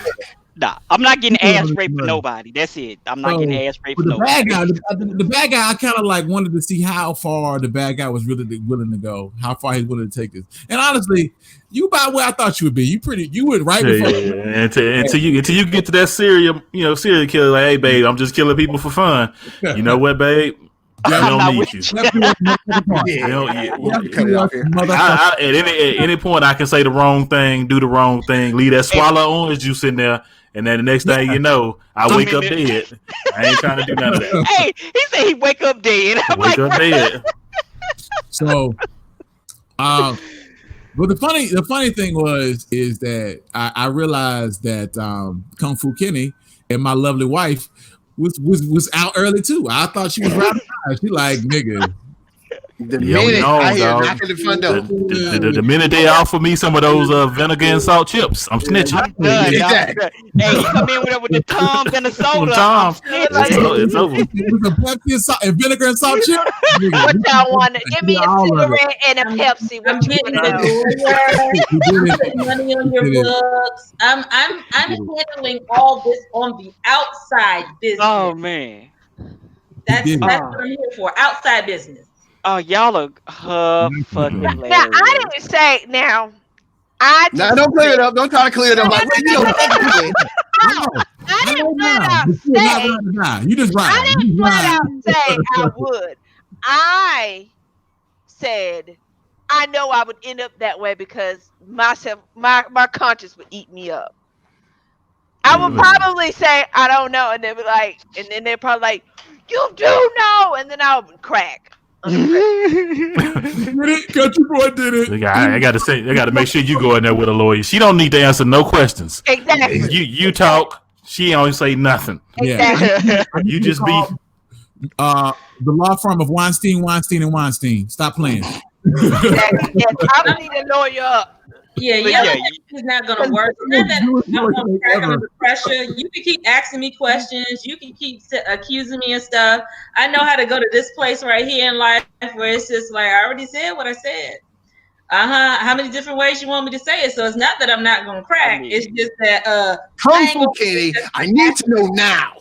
Speaker 4: Nah, I'm not getting
Speaker 1: You
Speaker 4: ass
Speaker 1: don't
Speaker 4: raped for
Speaker 1: know.
Speaker 4: nobody. That's it. I'm not
Speaker 1: So,
Speaker 4: getting ass raped for
Speaker 1: But the
Speaker 4: nobody.
Speaker 1: bad guy, the bad guy, I kind of like wanted to see how far the bad guy was really willing to go, how far he's willing to take this. And honestly, you about where I thought you would be. You went right before.
Speaker 2: Yeah. Until you get to that serial killer, like, hey babe, I'm just killing people for fun. You know what, babe? I
Speaker 4: I'm not
Speaker 2: don't need
Speaker 4: with
Speaker 2: you.
Speaker 5: Cut it off here.
Speaker 2: At any point, I can say the wrong thing, do the wrong thing, leave that swallow orange juice in there, and then the next thing you know, I wake up dead. I ain't trying to do none of that.
Speaker 4: Hey, he said he wake up dead. I'm
Speaker 2: Wake
Speaker 4: like,
Speaker 2: up dead.
Speaker 1: So, but the funny thing is that I realized that Kung Fu Kenny and my lovely wife was out early too. I thought she was right behind. She like, nigga.
Speaker 5: The
Speaker 2: Yeah, we
Speaker 5: minute
Speaker 2: know,
Speaker 5: I hear
Speaker 2: dog.
Speaker 5: knocking the front door.
Speaker 2: The minute they offer me some of those vinegar and salt chips, I'm snitching.
Speaker 4: I'm done.
Speaker 5: Exactly.
Speaker 4: I'm done. Hey, you come in with the Toms and the soda.
Speaker 2: Tom,
Speaker 4: I'm snitching.
Speaker 2: it's over.
Speaker 1: With a Pepsi and, salt, and vinegar and salt chip. Nigga,
Speaker 3: What y'all want? Give me a
Speaker 1: all of it.
Speaker 3: cigarette and a Pepsi.
Speaker 6: I'm
Speaker 3: What you
Speaker 6: getting
Speaker 3: want?
Speaker 6: the
Speaker 1: You did
Speaker 6: I'm
Speaker 1: it.
Speaker 6: putting money on your
Speaker 1: You did it.
Speaker 6: books. I'm handling all this on the outside business.
Speaker 4: Oh man.
Speaker 6: That's
Speaker 1: You did it.
Speaker 6: what I'm here for. Outside business.
Speaker 4: Oh, y'all are fucking
Speaker 3: Now
Speaker 4: hilarious.
Speaker 3: I didn't say. Now I
Speaker 5: Now don't clear it up. Don't try to clear it up. Like, wait, you know what?
Speaker 3: No, I didn't flat out
Speaker 1: But you're not
Speaker 3: say.
Speaker 1: right to die. You just right.
Speaker 3: I didn't
Speaker 1: You
Speaker 3: flat
Speaker 1: right.
Speaker 3: out say I would. I said, I know I would end up that way because my conscience would eat me up. I would probably say, I don't know. And they'd be like, and then they're probably like, you do know. And then I would crack.
Speaker 1: Country boy did it.
Speaker 2: I got to make sure you go in there with a lawyer. She don't need to answer no questions.
Speaker 3: Exactly.
Speaker 2: You talk. She don't say nothing.
Speaker 3: Exactly.
Speaker 2: Yeah. You just be
Speaker 1: the law firm of Weinstein, and Weinstein. Stop playing.
Speaker 3: Exactly. Yes, I don't need a lawyer up.
Speaker 6: Yeah, it's not gonna work. I'm gonna crack under pressure. You can keep asking me questions. You can keep accusing me of stuff. I know how to go to this place right here in life where it's just like I already said what I said. How many different ways you want me to say it? So it's not that I'm not gonna crack. It's just that
Speaker 5: truthful, Kenny. I need to know now.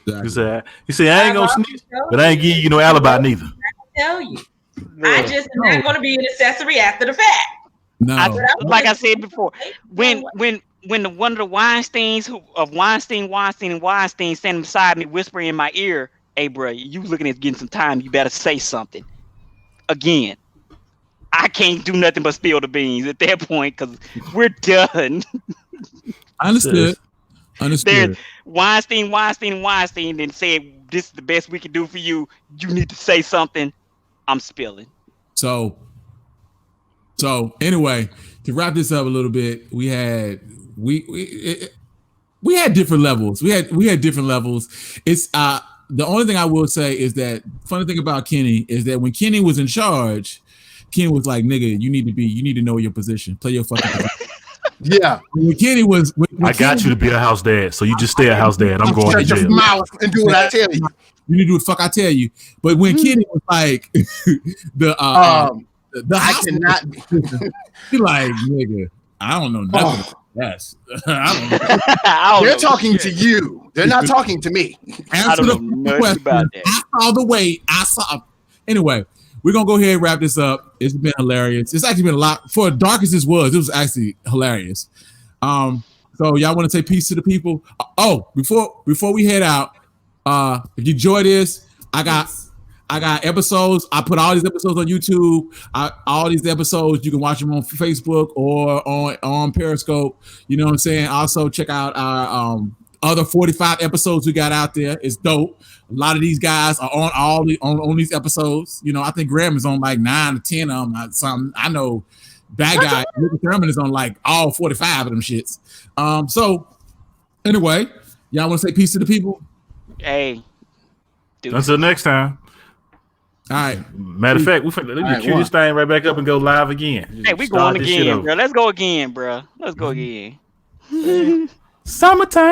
Speaker 2: You say I ain't gonna snitch, but I ain't give you no alibi neither.
Speaker 6: I can tell you. I just am not gonna be an accessory after the fact.
Speaker 1: No,
Speaker 4: like I said before, when one of the Weinsteins of Weinstein standing beside me, whispering in my ear, "Hey, bro, you looking at getting some time? You better say something." Again, I can't do nothing but spill the beans at that point because we're done.
Speaker 1: Understood.
Speaker 4: There's Weinstein, and said, "This is the best we can do for you. You need to say something." I'm spilling.
Speaker 1: So anyway, to wrap this up a little bit, we had different levels. We had different levels. It's the only thing I will say is that funny thing about Kenny is that when Kenny was in charge, Kenny was like, "Nigga, you need to know your position. Play your fucking position."
Speaker 5: Yeah.
Speaker 1: When Kenny was,
Speaker 2: I got you to be a house dad, so you just stay a house dad. I'm going to
Speaker 5: Shut your
Speaker 2: jail.
Speaker 5: mouth and do what I tell you.
Speaker 1: You need to do what the fuck I tell you. But when Kenny was like the
Speaker 5: I cannot.
Speaker 1: He like, nigga, I don't know nothing. Yes, I don't know.
Speaker 5: They're talking to you. They're not talking to me.
Speaker 1: Answer the question. I saw the way. Anyway, we're gonna go ahead and wrap this up. It's been hilarious. It's actually been a lot. For dark as this was, it was actually hilarious. So y'all want to say peace to the people? Before we head out, if you enjoy this, I got episodes. I put all these episodes on YouTube. All these episodes, you can watch them on Facebook or on Periscope. You know what I'm saying? Also, check out our other 45 episodes we got out there. It's dope. A lot of these guys are on these episodes. You know, I think Graham is on like 9 or 10 of them. I know that guy, Lucas Thurman, is on like all 45 of them shits. So anyway, y'all want to say peace to the people?
Speaker 4: Hey.
Speaker 2: Until next time.
Speaker 1: All right.
Speaker 2: Matter of fact, let's cue this thing right back up and go live again.
Speaker 4: Hey, we going again, bro. Let's go again, bro. Let's go again.
Speaker 2: Summertime.